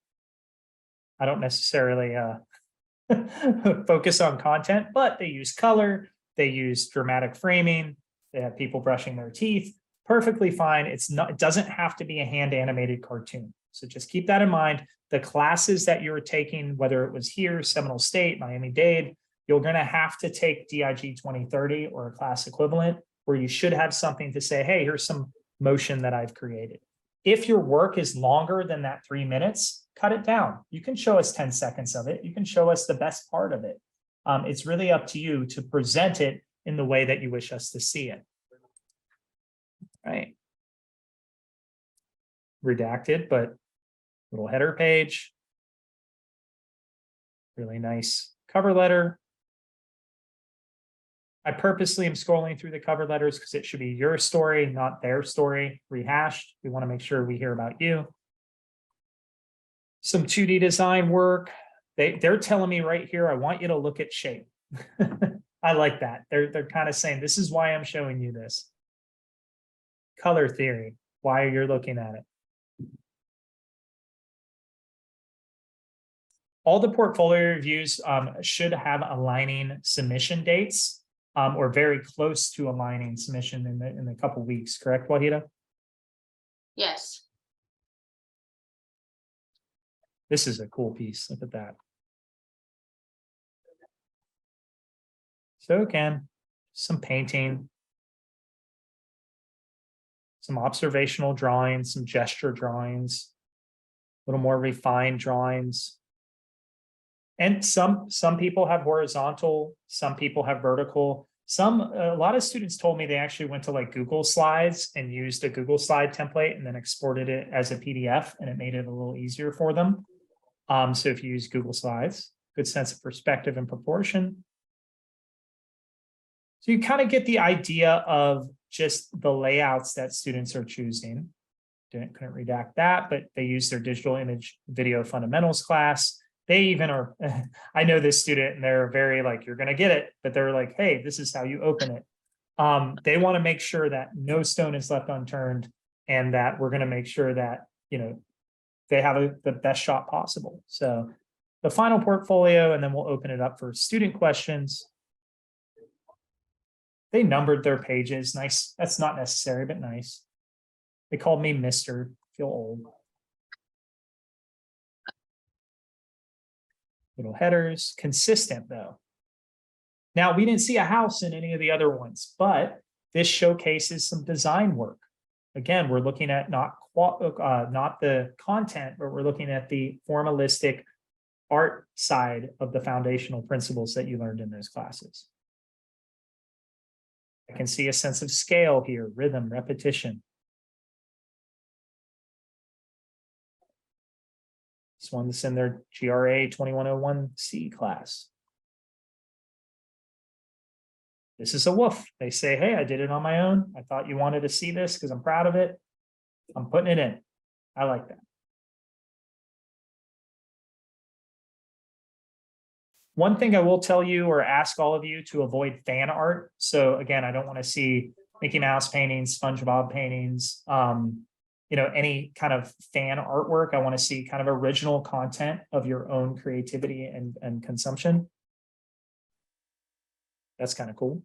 I don't necessarily focus on content, but they use color, they use dramatic framing, they have people brushing their teeth. Perfectly fine. It doesn't have to be a hand animated cartoon. So just keep that in mind. The classes that you're taking, whether it was here, Seminole State, Miami-Dade, you're going to have to take DIG 2030 or a class equivalent, where you should have something to say, hey, here's some motion that I've created. If your work is longer than that 3 minutes, cut it down. You can show us 10 seconds of it. You can show us the best part of it. It's really up to you to present it in the way that you wish us to see it. Right. Redacted, but little header page. Really nice cover letter. I purposely am scrolling through the cover letters because it should be your story, not their story, rehashed. We want to make sure we hear about you. Some 2D design work. They're telling me right here, I want you to look at shape. I like that. They're kind of saying, this is why I'm showing you this. Color theory, why you're looking at it. All the portfolio reviews should have aligning submission dates, or very close to aligning submission in a couple weeks, correct, Wahida? Yes. This is a cool piece. Look at that. So again, some painting, some observational drawings, some gesture drawings, a little more refined drawings. And some people have horizontal, some people have vertical. A lot of students told me they actually went to like Google Slides and used a Google slide template and then exported it as a PDF, and it made it a little easier for them. So if you use Google Slides, good sense of perspective and proportion. So you kind of get the idea of just the layouts that students are choosing. couldn't redact that, but they use their digital image video fundamentals class. They even are, I know this student and they're very like, you're going to get it, but they're like, hey, this is how you open it. They want to make sure that no stone is left unturned and that we're going to make sure that, they have the best shot possible. So the final portfolio, and then we'll open it up for student questions. They numbered their pages. Nice. That's not necessary, but nice. They called me Mr. Feel old. Little headers, consistent though. Now, we didn't see a house in any of the other ones, but this showcases some design work. Again, we're looking at not the content, but we're looking at the formalistic art side of the foundational principles that you learned in those classes. I can see a sense of scale here, rhythm, repetition. This one's in their GRA 2101C class. This is a woof. They say, hey, I did it on my own. I thought you wanted to see this because I'm proud of it. I'm putting it in. I like that. One thing I will tell you or ask all of you to avoid fan art. So again, I don't want to see Mickey Mouse paintings, SpongeBob paintings, any kind of fan artwork. I want to see kind of original content of your own creativity and consumption. That's kind of cool.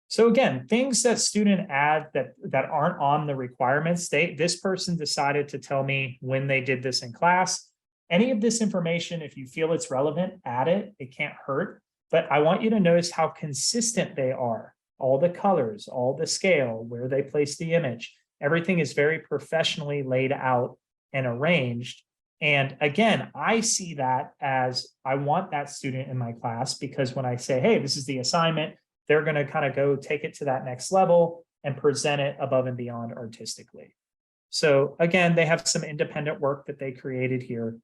So again, things that student add that aren't on the requirements, this person decided to tell me when they did this in class. Any of this information, if you feel it's relevant, add it. It can't hurt. But I want you to notice how consistent they are. All the colors, all the scale, where they place the image. Everything is very professionally laid out and arranged. And again, I see that as I want that student in my class because when I say, hey, this is the assignment, they're going to kind of go take it to that next level and present it above and beyond artistically. So again, they have some independent work that they created here,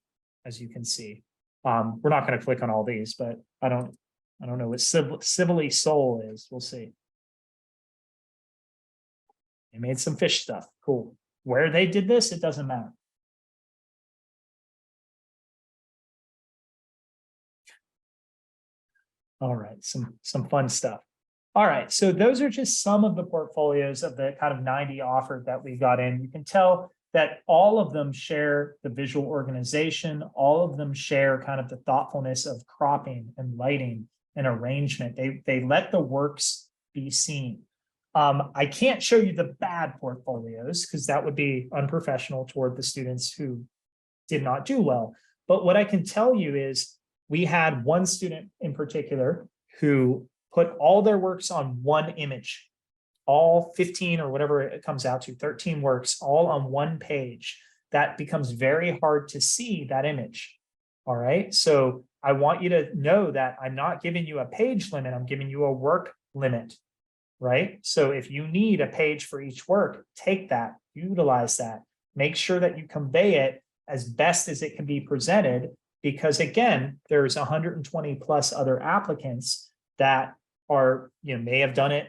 as you can see. We're not going to click on all these, but I don't know what civilly soul is. We'll see. They made some fish stuff. Cool. Where they did this, it doesn't matter. All right, some fun stuff. All right, so those are just some of the portfolios of the kind of 90 offered that we got in. You can tell that all of them share the visual organization. All of them share kind of the thoughtfulness of cropping and lighting and arrangement. They let the works be seen. I can't show you the bad portfolios because that would be unprofessional toward the students who did not do well. But what I can tell you is we had one student in particular who put all their works on one image, all 15 or whatever it comes out to, 13 works, all on one page. That becomes very hard to see that image. All right. So I want you to know that I'm not giving you a page limit. I'm giving you a work limit. Right. So if you need a page for each work, take that, utilize that, make sure that you convey it as best as it can be presented. Because again, there's 120 plus other applicants that are, may have done it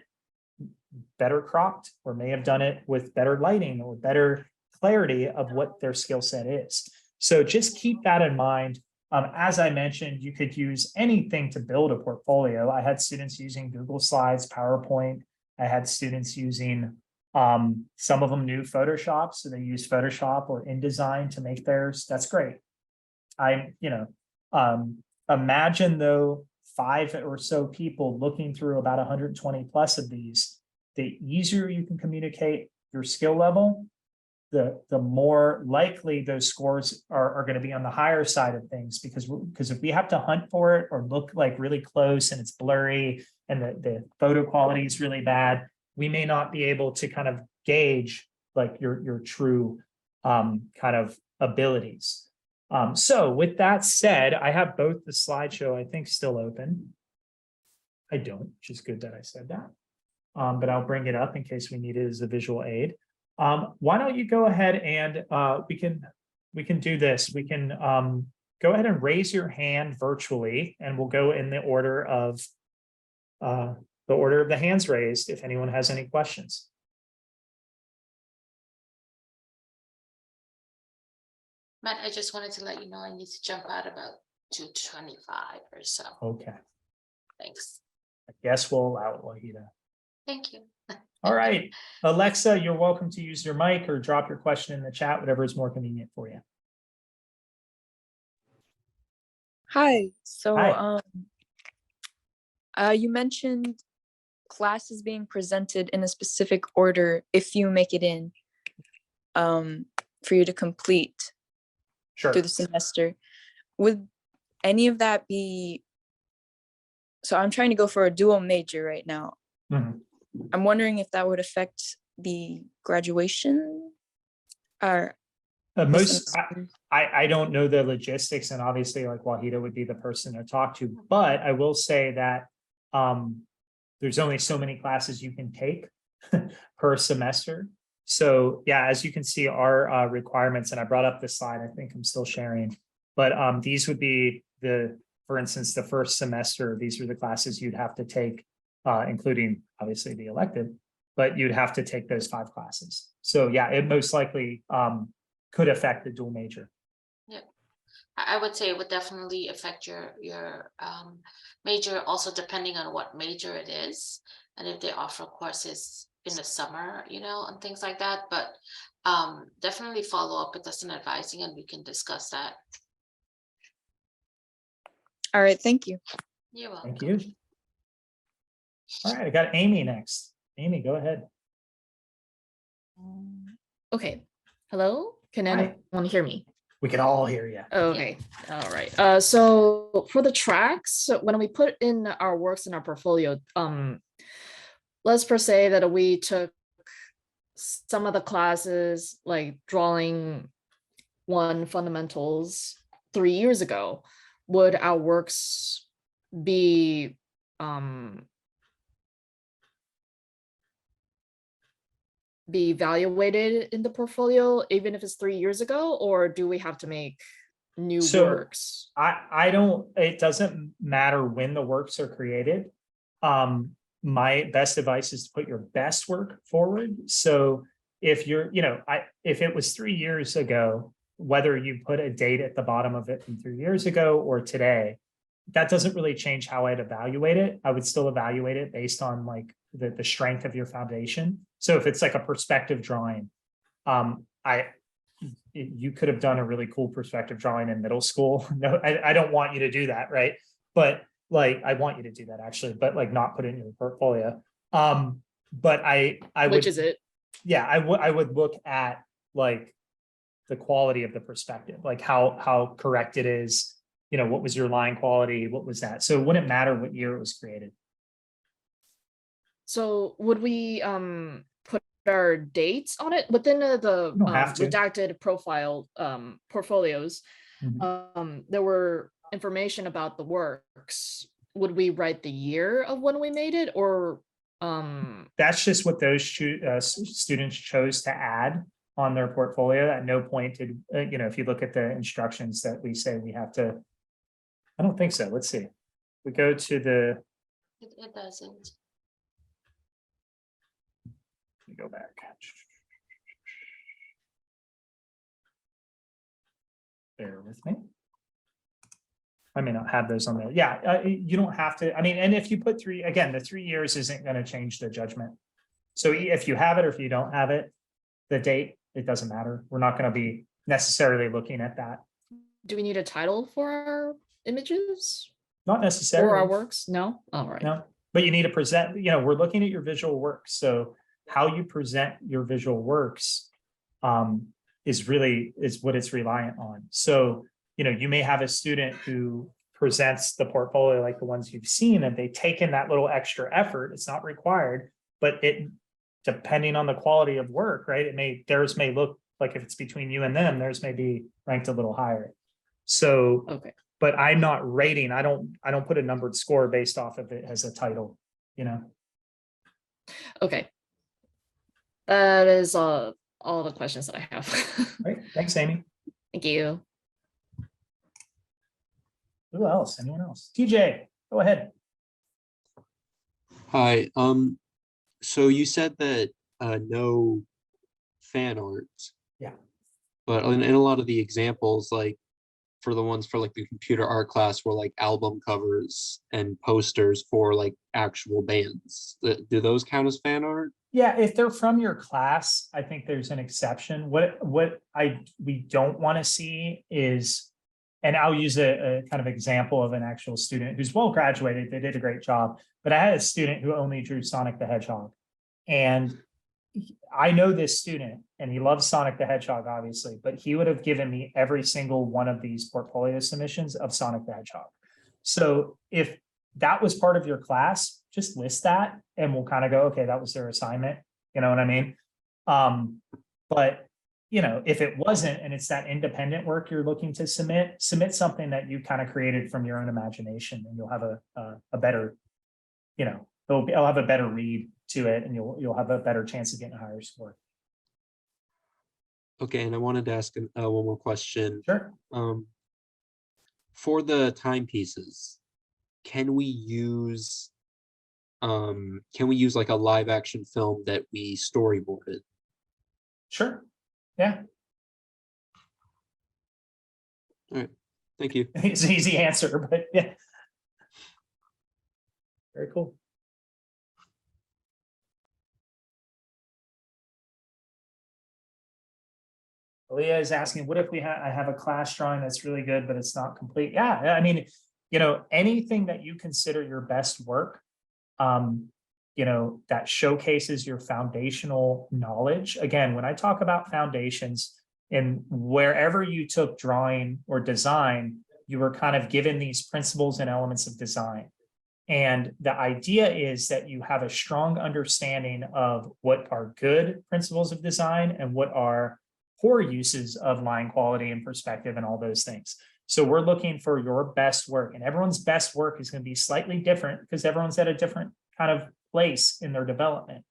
better cropped or may have done it with better lighting or better clarity of what their skill set is. So just keep that in mind. As I mentioned, you could use anything to build a portfolio. I had students using Google Slides, PowerPoint. I had students using, some of them knew Photoshop, so they used Photoshop or InDesign to make theirs. That's great. Imagine though 5 or so people looking through about 120 plus of these, the easier you can communicate your skill level, the more likely those scores are going to be on the higher side of things, because if we have to hunt for it or look like really close and it's blurry and the photo quality is really bad, we may not be able to kind of gauge like your true kind of abilities. So with that said, I have both the slideshow, I think, still open. I don't, which is good that I said that. But I'll bring it up in case we need it as a visual aid. Why don't you go ahead and we can do this. We can go ahead and raise your hand virtually, and we'll go in the order of the hands raised if anyone has any questions. Matt, I just wanted to let you know I need to jump out about 2:25 or so. Okay. Thanks. I guess we'll allow it, Wahida. Thank you. All right. Alexa, you're welcome to use your mic or drop your question in the chat, whatever is more convenient for you. Hi. So Hi. You mentioned classes being presented in a specific order if you make it in for you to complete Sure. through the semester. Would any of that be, so I'm trying to go for a dual major right now. Mhm. I'm wondering if that would affect the graduation or I don't know the logistics, and obviously like Wahida would be the person to talk to, but I will say that there's only so many classes you can take per semester. So yeah, as you can see, our requirements, and I brought up this slide, I think I'm still sharing, but these would be for instance, the first semester, these are the classes you'd have to take, including obviously the elective, but you'd have to take those 5 classes. So yeah, it most likely could affect the dual major. Yeah, I would say it would definitely affect your major, also depending on what major it is, and if they offer courses in the summer, you know, and things like that. But definitely follow up with us in advising, and we can discuss that. All right, thank you. You're welcome. Thank you. All right, I got Amy next. Amy, go ahead. Okay. Hello? Can anyone hear me? We can all hear you. Okay. All right. So for the tracks, when we put in our works in our portfolio, let's per se that we took some of the classes like drawing 1 fundamentals 3 years ago. Would our works be evaluated in the portfolio even if it's 3 years ago, or do we have to make new works? I don't, it doesn't matter when the works are created. My best advice is to put your best work forward. So if you're, you know, if it was 3 years ago, whether you put a date at the bottom of it from 3 years ago or today, that doesn't really change how I'd evaluate it. I would still evaluate it based on like the strength of your foundation. So if it's like a perspective drawing, you could have done a really cool perspective drawing in middle school. No, I don't want you to do that, right? But like, I want you to do that actually, but like not put it in your portfolio. But I would, which is it? Yeah, I would look at like the quality of the perspective, like how correct it is. You know, what was your line quality? What was that? So it wouldn't matter what year it was created. So would we put our dates on it within the redacted profile portfolios? There were information about the works. Would we write the year of when we made it, or that's just what those students chose to add on their portfolio. At no point did you know, if you look at the instructions that we say we have to, I don't think so. Let's see. We go to the, it doesn't. Let me go back. Bear with me. I may not have those on there. Yeah, you don't have to. I mean, and if you put 3, again, the 3 years isn't going to change the judgment. So if you have it or if you don't have it, the date, it doesn't matter. We're not going to be necessarily looking at that. Do we need a title for our images? Not necessarily. For our works? No? All right. No, but you need to present, you know, we're looking at your visual works. So how you present your visual works is what it's reliant on. So, you know, you may have a student who presents the portfolio like the ones you've seen, and they take in that little extra effort. It's not required, but it, depending on the quality of work, right? Theirs may look like, if it's between you and them, theirs may be ranked a little higher. So, okay. But I'm not rating. I don't put a numbered score based off of it as a title, you know? Okay. That is all the questions that I have. Right. Thanks, Amy. Thank you. Who else? Anyone else? TJ, go ahead. Hi. So you said that no fan art. Yeah. But in a lot of the examples, like for the ones for like the computer art class, were like album covers and posters for like actual bands. Do those count as fan art? Yeah, if they're from your class, I think there's an exception. What we don't want to see is, and I'll use a kind of example of an actual student who's well graduated. They did a great job, but I had a student who only drew Sonic the Hedgehog, and I know this student, and he loves Sonic the Hedgehog, obviously, but he would have given me every single one of these portfolio submissions of Sonic the Hedgehog. So if that was part of your class, just list that and we'll kind of go, okay, that was their assignment. You know what I mean? But you know, if it wasn't, and it's that independent work you're looking to submit something that you kind of created from your own imagination, and you'll have a better, you know, it'll have a better read to it, and you'll have a better chance of getting a higher score. Okay, and I wanted to ask one more question. Sure. For the timepieces, can we use like a live action film that we storyboarded? Sure. Yeah. All right. Thank you. It's an easy answer, but yeah. Very cool. Leah is asking, what if I have a class drawing that's really good, but it's not complete? Yeah, I mean, you know, anything that you consider your best work, you know, that showcases your foundational knowledge. Again, when I talk about foundations, and wherever you took drawing or design, you were kind of given these principles and elements of design. And the idea is that you have a strong understanding of what are good principles of design and what are poor uses of line quality and perspective and all those things. So we're looking for your best work, and everyone's best work is going to be slightly different because everyone's at a different kind of place in their development.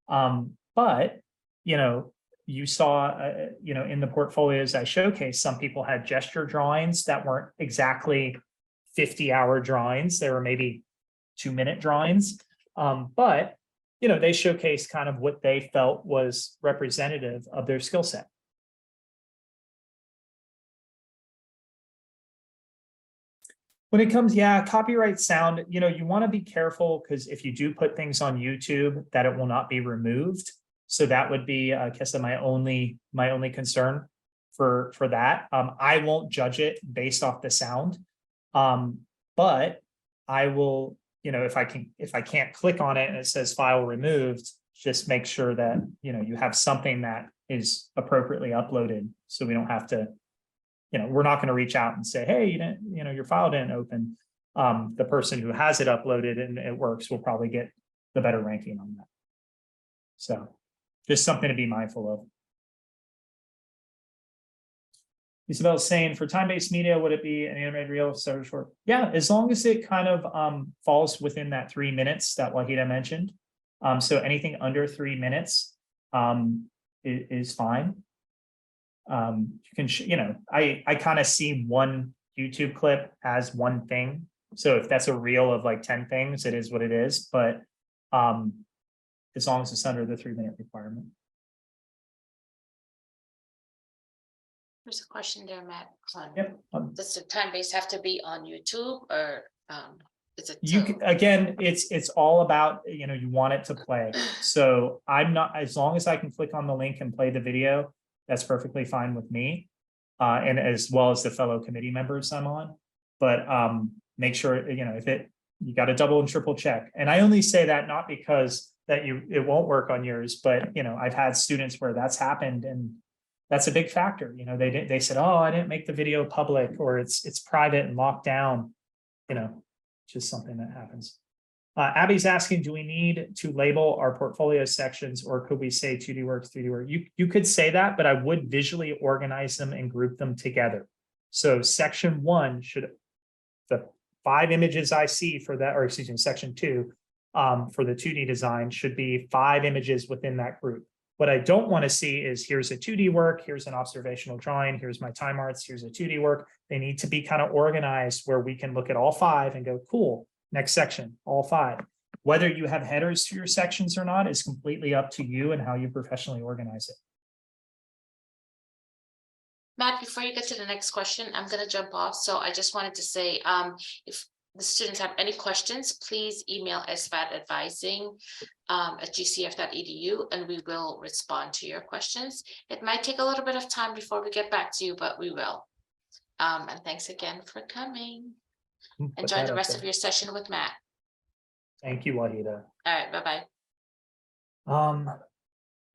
But, you know, you saw, you know, in the portfolios I showcased, some people had gesture drawings that weren't exactly 50-hour drawings. They were maybe 2-minute drawings. But, you know, they showcased kind of what they felt was representative of their skill set. When it comes, yeah, copyright sound, you know, you want to be careful because if you do put things on YouTube, that it will not be removed. So that would be, I guess, my only concern for that. I won't judge it based off the sound, but I will, you know, if I can't click on it and it says file removed, just make sure that, you know, you have something that is appropriately uploaded, so we don't have to. You know, we're not going to reach out and say, hey, you didn't, you know, your file didn't open. The person who has it uploaded and it works will probably get the better ranking on that. So just something to be mindful of. Isabel's saying, for time-based media, would it be an animated reel so short? Yeah, as long as it kind of falls within that 3 minutes that Wahida mentioned. So anything under 3 minutes is fine. You can, you know, I kind of see one YouTube clip as one thing. So if that's a reel of like 10 things, it is what it is. But as long as it's under the 3-minute requirement. There's a question there, Matt. Yep. Does the time base have to be on YouTube, or is it? Again, it's all about, you know, you want it to play. So I'm not, as long as I can click on the link and play the video, that's perfectly fine with me, and as well as the fellow committee members I'm on. But make sure, you know, you got to double and triple check. And I only say that not because that it won't work on yours, but, you know, I've had students where that's happened, and that's a big factor. You know, they said, oh, I didn't make the video public, or it's private and locked down. You know, just something that happens. Abby's asking, do we need to label our portfolio sections, or could we say 2D work, 3D work? You could say that, but I would visually organize them and group them together. So section 1 should, the 5 images I see for that, or excuse me, section 2 for the 2D design should be 5 images within that group. What I don't want to see is, here's a 2D work, here's an observational drawing, here's my time arts, here's a 2D work. They need to be kind of organized where we can look at all 5 and go, cool. Next section, all 5. Whether you have headers to your sections or not is completely up to you and how you professionally organize it. Matt, before you get to the next question, I'm gonna jump off. So I just wanted to say, if the students have any questions, please email SVAD at gcf.edu and we will respond to your questions. It might take a little bit of time before we get back to you, but we will. And thanks again for coming. Enjoy the rest of your session with Matt. Thank you, Wahida. All right, bye-bye.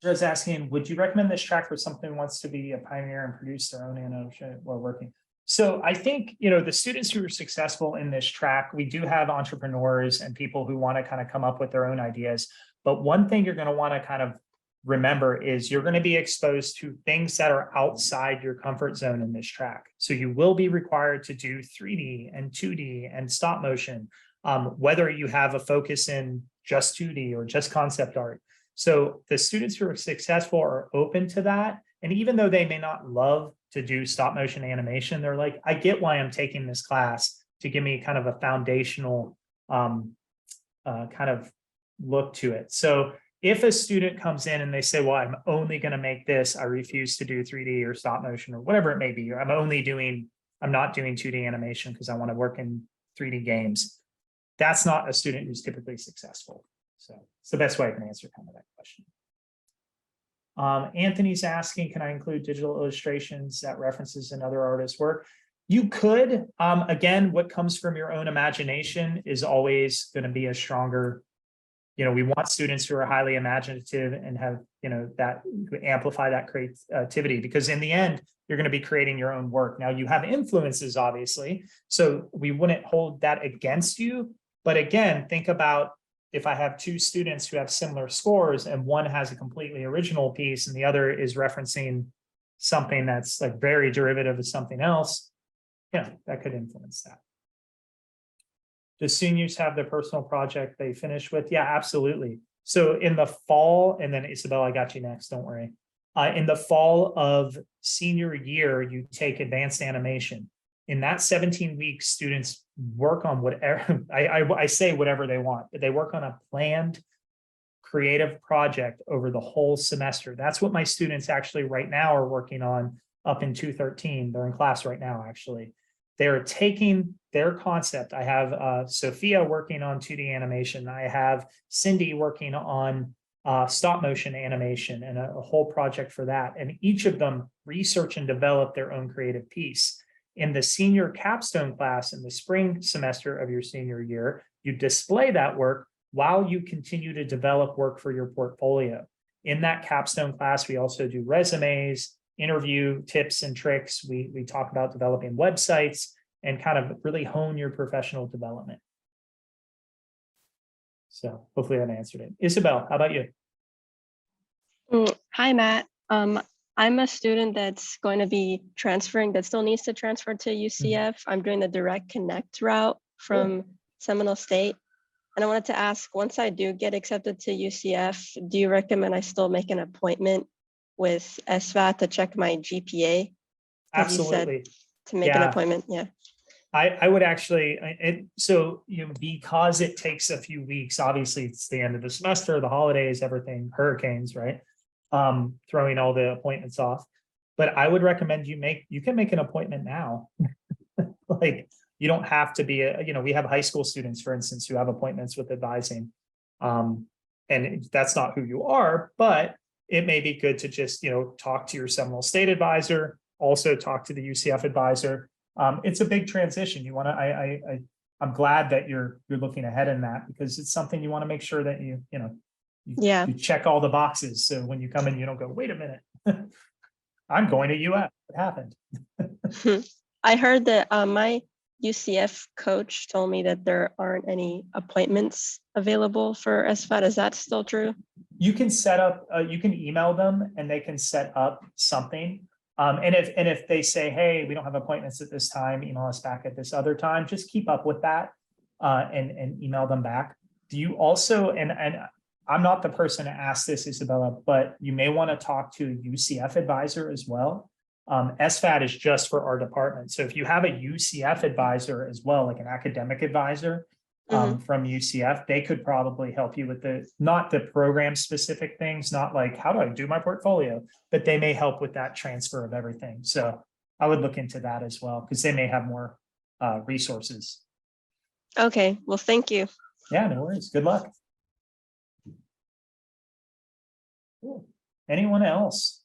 Just asking, would you recommend this track for someone who wants to be a pioneer and produce their own animation while working? So I think, the students who are successful in this track, we do have entrepreneurs and people who want to kind of come up with their own ideas. But one thing you're going to want to kind of remember is you're going to be exposed to things that are outside your comfort zone in this track. So you will be required to do 3D and 2D and stop motion, whether you have a focus in just 2D or just concept art. So the students who are successful are open to that. And even though they may not love to do stop motion animation, they're like, I get why I'm taking this class to give me kind of a foundational kind of look to it. So if a student comes in and they say, well, I'm only going to make this, I refuse to do 3D or stop motion or whatever it may be, or I'm not doing 2D animation because I want to work in 3D games. That's not a student who's typically successful. So it's the best way I can answer kind of that question. Anthony's asking, can I include digital illustrations that references another artist's work? You could. Again, what comes from your own imagination is always going to be a stronger, we want students who are highly imaginative and have, that amplify that creativity, because in the end, you're going to be creating your own work. Now you have influences, obviously, so we wouldn't hold that against you. But again, think about, if I have two students who have similar scores and one has a completely original piece and the other is referencing something that's like very derivative of something else, that could influence that. Do seniors have their personal project they finish with? Yeah, absolutely. So in the fall, and then Isabel, I got you next, don't worry. In the fall of senior year, you take advanced animation. In that 17 weeks, students work on whatever, I say whatever they want, but they work on a planned creative project over the whole semester. That's what my students actually right now are working on up in 213. They're in class right now, actually. They're taking their concept. I have Sophia working on 2D animation. I have Cindy working on stop motion animation and a whole project for that. And each of them research and develop their own creative piece. In the senior capstone class in the spring semester of your senior year, you display that work while you continue to develop work for your portfolio. In that capstone class, we also do resumes, interview tips and tricks. We talk about developing websites and kind of really hone your professional development. So hopefully that answered it. Isabel, how about you? Hi, Matt. I'm a student that's going to be transferring, that still needs to transfer to UCF. I'm doing the direct connect route from Seminole State. And I wanted to ask, once I do get accepted to UCF, do you recommend I still make an appointment with SVAD to check my GPA? Absolutely. To make an appointment, yeah. I would actually, because it takes a few weeks, obviously it's the end of the semester, the holidays, everything, hurricanes, right? Throwing all the appointments off. But I would recommend you can make an appointment now. Like, you don't have to be we have high school students, for instance, who have appointments with advising. And that's not who you are, but it may be good to just, talk to your Seminole State advisor, also talk to the UCF advisor. It's a big transition. You want to, I'm glad that you're looking ahead in that, because it's something you want to make sure that you you check all the boxes. So when you come in, you don't go, wait a minute, I'm going to UF. What happened? I heard that my UCF coach told me that there aren't any appointments available for SVAD. Is that still true? You can set up, you can email them and they can set up something. And if they say, hey, we don't have appointments at this time, email us back at this other time, just keep up with that and email them back. Do you also, and I'm not the person to ask this, Isabella, but you may want to talk to a UCF advisor as well. SVAD is just for our department. So if you have a UCF advisor as well, like an academic advisor from UCF, they could probably help you with not the program specific things, not like, how do I do my portfolio, but they may help with that transfer of everything. So I would look into that as well, because they may have more resources. Okay, well, thank you. Yeah, no worries. Good luck. Cool. Anyone else?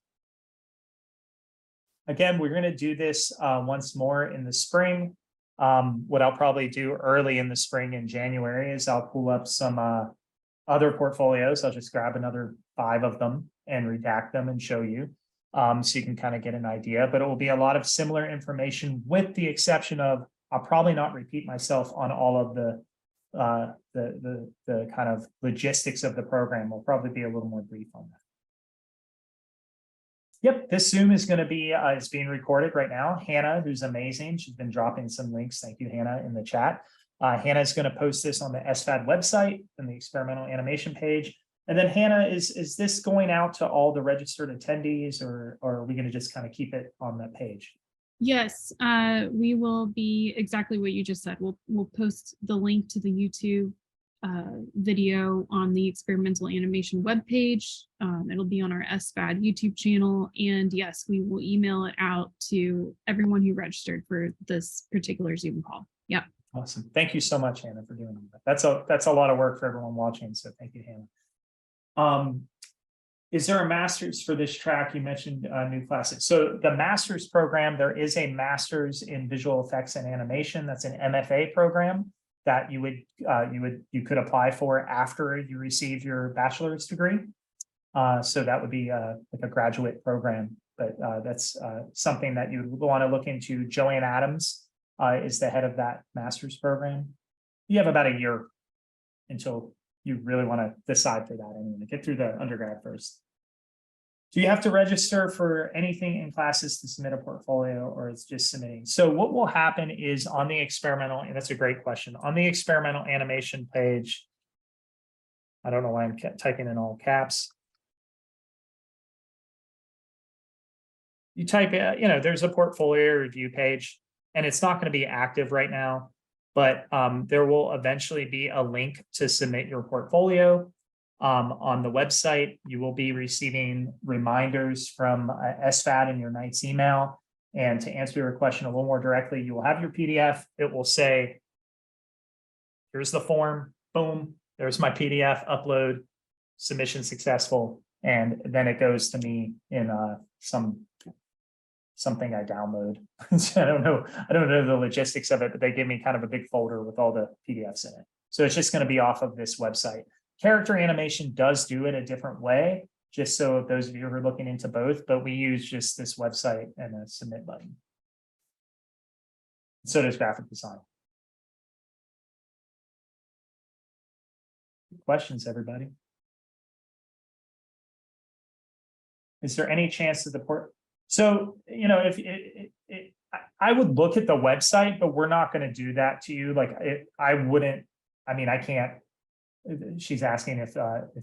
Again, we're going to do this once more in the spring. What I'll probably do early in the spring in January is I'll pull up some other portfolios. I'll just grab another 5 of them and redact them and show you. So you can kind of get an idea, but it will be a lot of similar information, with the exception of I'll probably not repeat myself on all of the kind of logistics of the program. We'll probably be a little more brief on that. Yep, this Zoom is going to be, it's being recorded right now. Hannah, who's amazing, she's been dropping some links. Thank you, Hannah, in the chat. Hannah is going to post this on the SVAD website and the experimental animation page. And then Hannah, is this going out to all the registered attendees, or are we going to just kind of keep it on that page? Yes, we will be exactly what you just said. We'll post the link to the YouTube video on the experimental animation webpage. It'll be on our SVAD YouTube channel. And yes, we will email it out to everyone who registered for this particular Zoom call. Yeah. Awesome. Thank you so much, Hannah, for doing that. That's a lot of work for everyone watching. So thank you, Hannah. Is there a master's for this track? You mentioned new classes. So the master's program, there is a master's in visual effects and animation. That's an MFA program that you could apply for after you receive your bachelor's degree. So that would be like a graduate program, but that's something that you would want to look into. Joanne Adams is the head of that master's program. You have about a year until you really want to decide for that anyway. Get through the undergrad first. Do you have to register for anything in classes to submit a portfolio, or it's just submitting? So what will happen is on the experimental, and that's a great question, on the experimental animation page, I don't know why I'm typing in all caps. You type, there's a portfolio review page, and it's not going to be active right now, but there will eventually be a link to submit your portfolio. On the website, you will be receiving reminders from SVAD in your night's email. And to answer your question a little more directly, you will have your PDF. It will say, here's the form, boom, there's my PDF, upload, submission successful. And then it goes to me in something I download. So I don't know the logistics of it, but they give me kind of a big folder with all the PDFs in it. So it's just going to be off of this website. Character animation does do it a different way, just so those of you who are looking into both, but we use just this website and a submit button. So does graphic design. Questions, everybody? Is there any chance that the port? So, if I would look at the website, but we're not going to do that to you. Like I wouldn't, I can't. She's asking if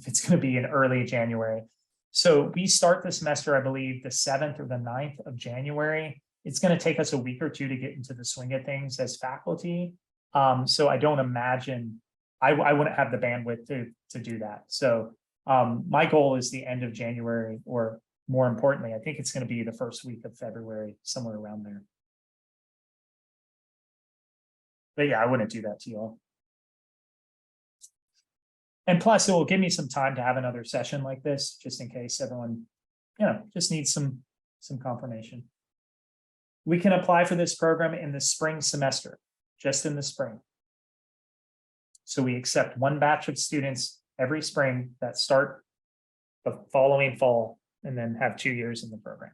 it's going to be in early January. So we start the semester, I believe, the 7th or the 9th of January. It's going to take us a week or two to get into the swing of things as faculty. So I don't imagine, I wouldn't have the bandwidth to do that. So my goal is the end of January, or more importantly, I think it's going to be the first week of February, somewhere around there. But yeah, I wouldn't do that to you all. And plus, it will give me some time to have another session like this, just in case everyone, just needs some confirmation. We can apply for this program in the spring semester, just in the spring. So we accept one batch of students every spring that start the following fall and then have 2 years in the program.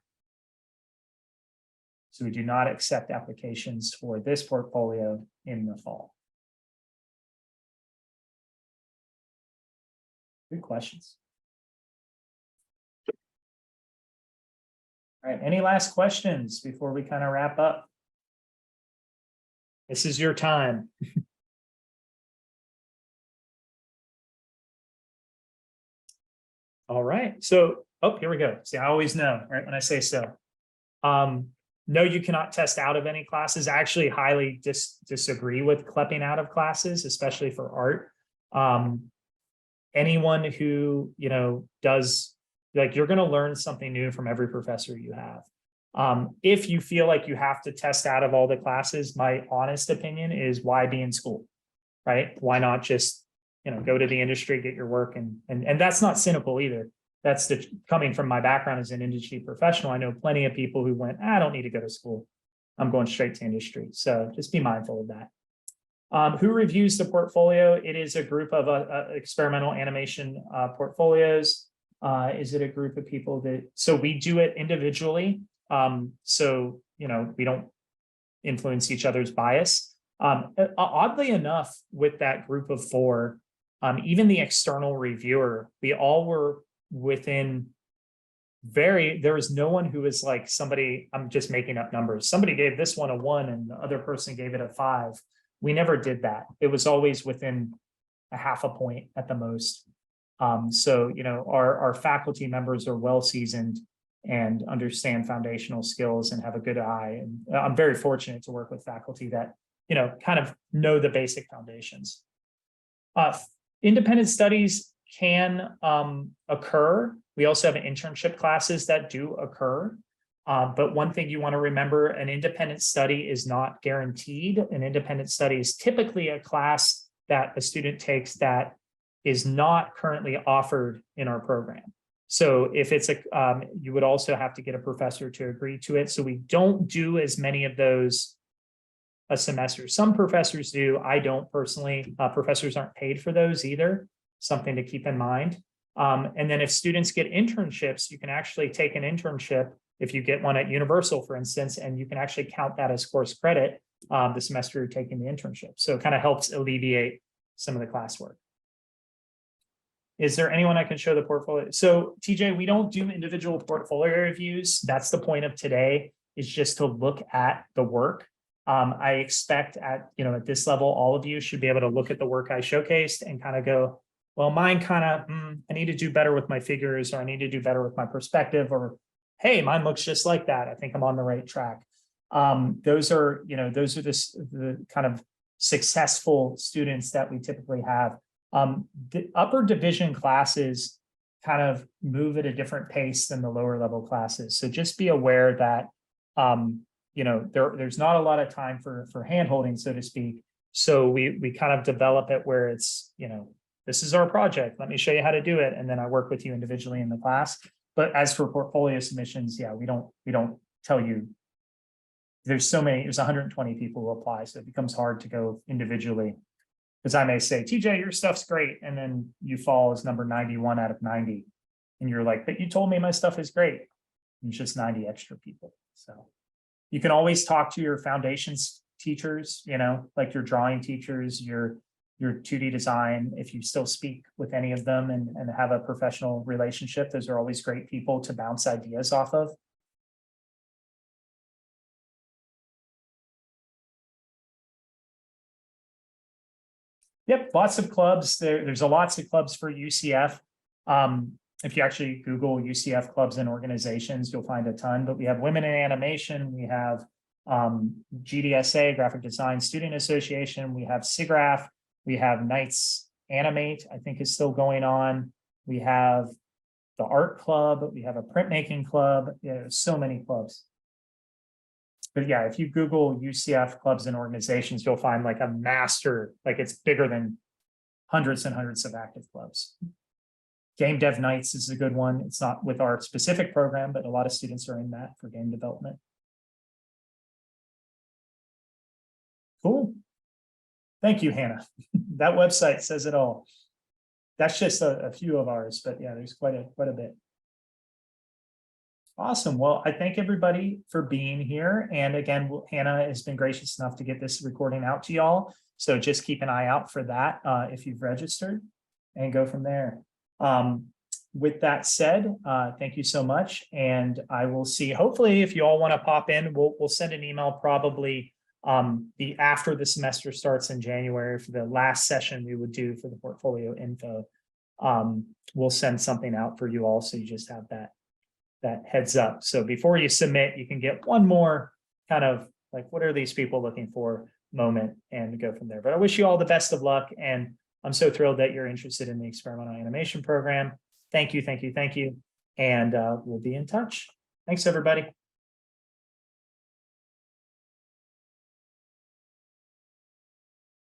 So we do not accept applications for this portfolio in the fall. Good questions. All right, any last questions before we kind of wrap up? This is your time. All right, so, here we go. See, I always know, right, when I say so. No, you cannot test out of any classes. I actually highly disagree with clepping out of classes, especially for art. Anyone who, does, like, you're going to learn something new from every professor you have. If you feel like you have to test out of all the classes, my honest opinion is why be in school, right? Why not just, go to the industry, get your work, and that's not cynical either. That's coming from my background as an industry professional. I know plenty of people who went, I don't need to go to school. I'm going straight to industry. So just be mindful of that. Who reviews the portfolio? It is a group of experimental animation portfolios. Is it a group of people so we do it individually. So, we don't influence each other's bias. Oddly enough, with that group of 4, even the external reviewer, we all were within there was no one who was like somebody, I'm just making up numbers. Somebody gave this one a 1 and the other person gave it a 5. We never did that. It was always within a half a point at the most. So, our faculty members are well seasoned and understand foundational skills and have a good eye. And I'm very fortunate to work with faculty that, kind of know the basic foundations. Independent studies can occur. We also have internship classes that do occur. But one thing you want to remember, an independent study is not guaranteed. An independent study is typically a class that a student takes that is not currently offered in our program. So if it's you would also have to get a professor to agree to it. So we don't do as many of those a semester. Some professors do. I don't personally. Professors aren't paid for those either. Something to keep in mind. And then if students get internships, you can actually take an internship if you get one at Universal, for instance, and you can actually count that as course credit the semester you're taking the internship. So it kind of helps alleviate some of the classwork. Is there anyone I can show the portfolio? So TJ, we don't do individual portfolio reviews. That's the point of today, is just to look at the work. I expect at this level, all of you should be able to look at the work I showcased and kind of go, well, mine kind of, I need to do better with my figures, or I need to do better with my perspective, or, hey, mine looks just like that. I think I'm on the right track. Those are the kind of successful students that we typically have. The upper division classes kind of move at a different pace than the lower level classes. So just be aware that, there's not a lot of time for hand-holding, so to speak. So we kind of develop it where it's, this is our project. Let me show you how to do it. And then I work with you individually in the class. But as for portfolio submissions, yeah, we don't tell you. There's 120 people who apply. So it becomes hard to go individually. Because I may say, TJ, your stuff's great. And then you fall as number 91 out of 90. And you're like, but you told me my stuff is great. And it's just 90 extra people. So you can always talk to your foundations teachers, like your drawing teachers, your 2D design, if you still speak with any of them and have a professional relationship. Those are always great people to bounce ideas off of. Yep, lots of clubs. There's lots of clubs for UCF. If you actually Google UCF clubs and organizations, you'll find a ton. But we have Women in Animation, we have GDSA, Graphic Design Student Association, we have SIGGRAPH, we have Knights Animate, I think is still going on. We have the Art Club, we have a printmaking club. Yeah, there's so many clubs. But yeah, if you Google UCF clubs and organizations, you'll find like a master, like it's bigger than hundreds and hundreds of active clubs. Game Dev Nights is a good one. It's not with our specific program, but a lot of students are in that for game development. Cool. Thank you, Hannah. That website says it all. That's just a few of ours, but yeah, there's quite a bit. Awesome. Well, I thank everybody for being here. And again, Hannah has been gracious enough to get this recording out to y'all. So just keep an eye out for that if you've registered, and go from there. With that said, thank you so much. And I will see, hopefully, if you all want to pop in, we'll send an email probably after the semester starts in January for the last session we would do for the portfolio info. We'll send something out for you all, so you just have that heads up. So before you submit, you can get one more kind of like, what are these people looking for moment, and go from there. But I wish you all the best of luck. And I'm so thrilled that you're interested in the experimental animation program. Thank you. And we'll be in touch. Thanks, everybody.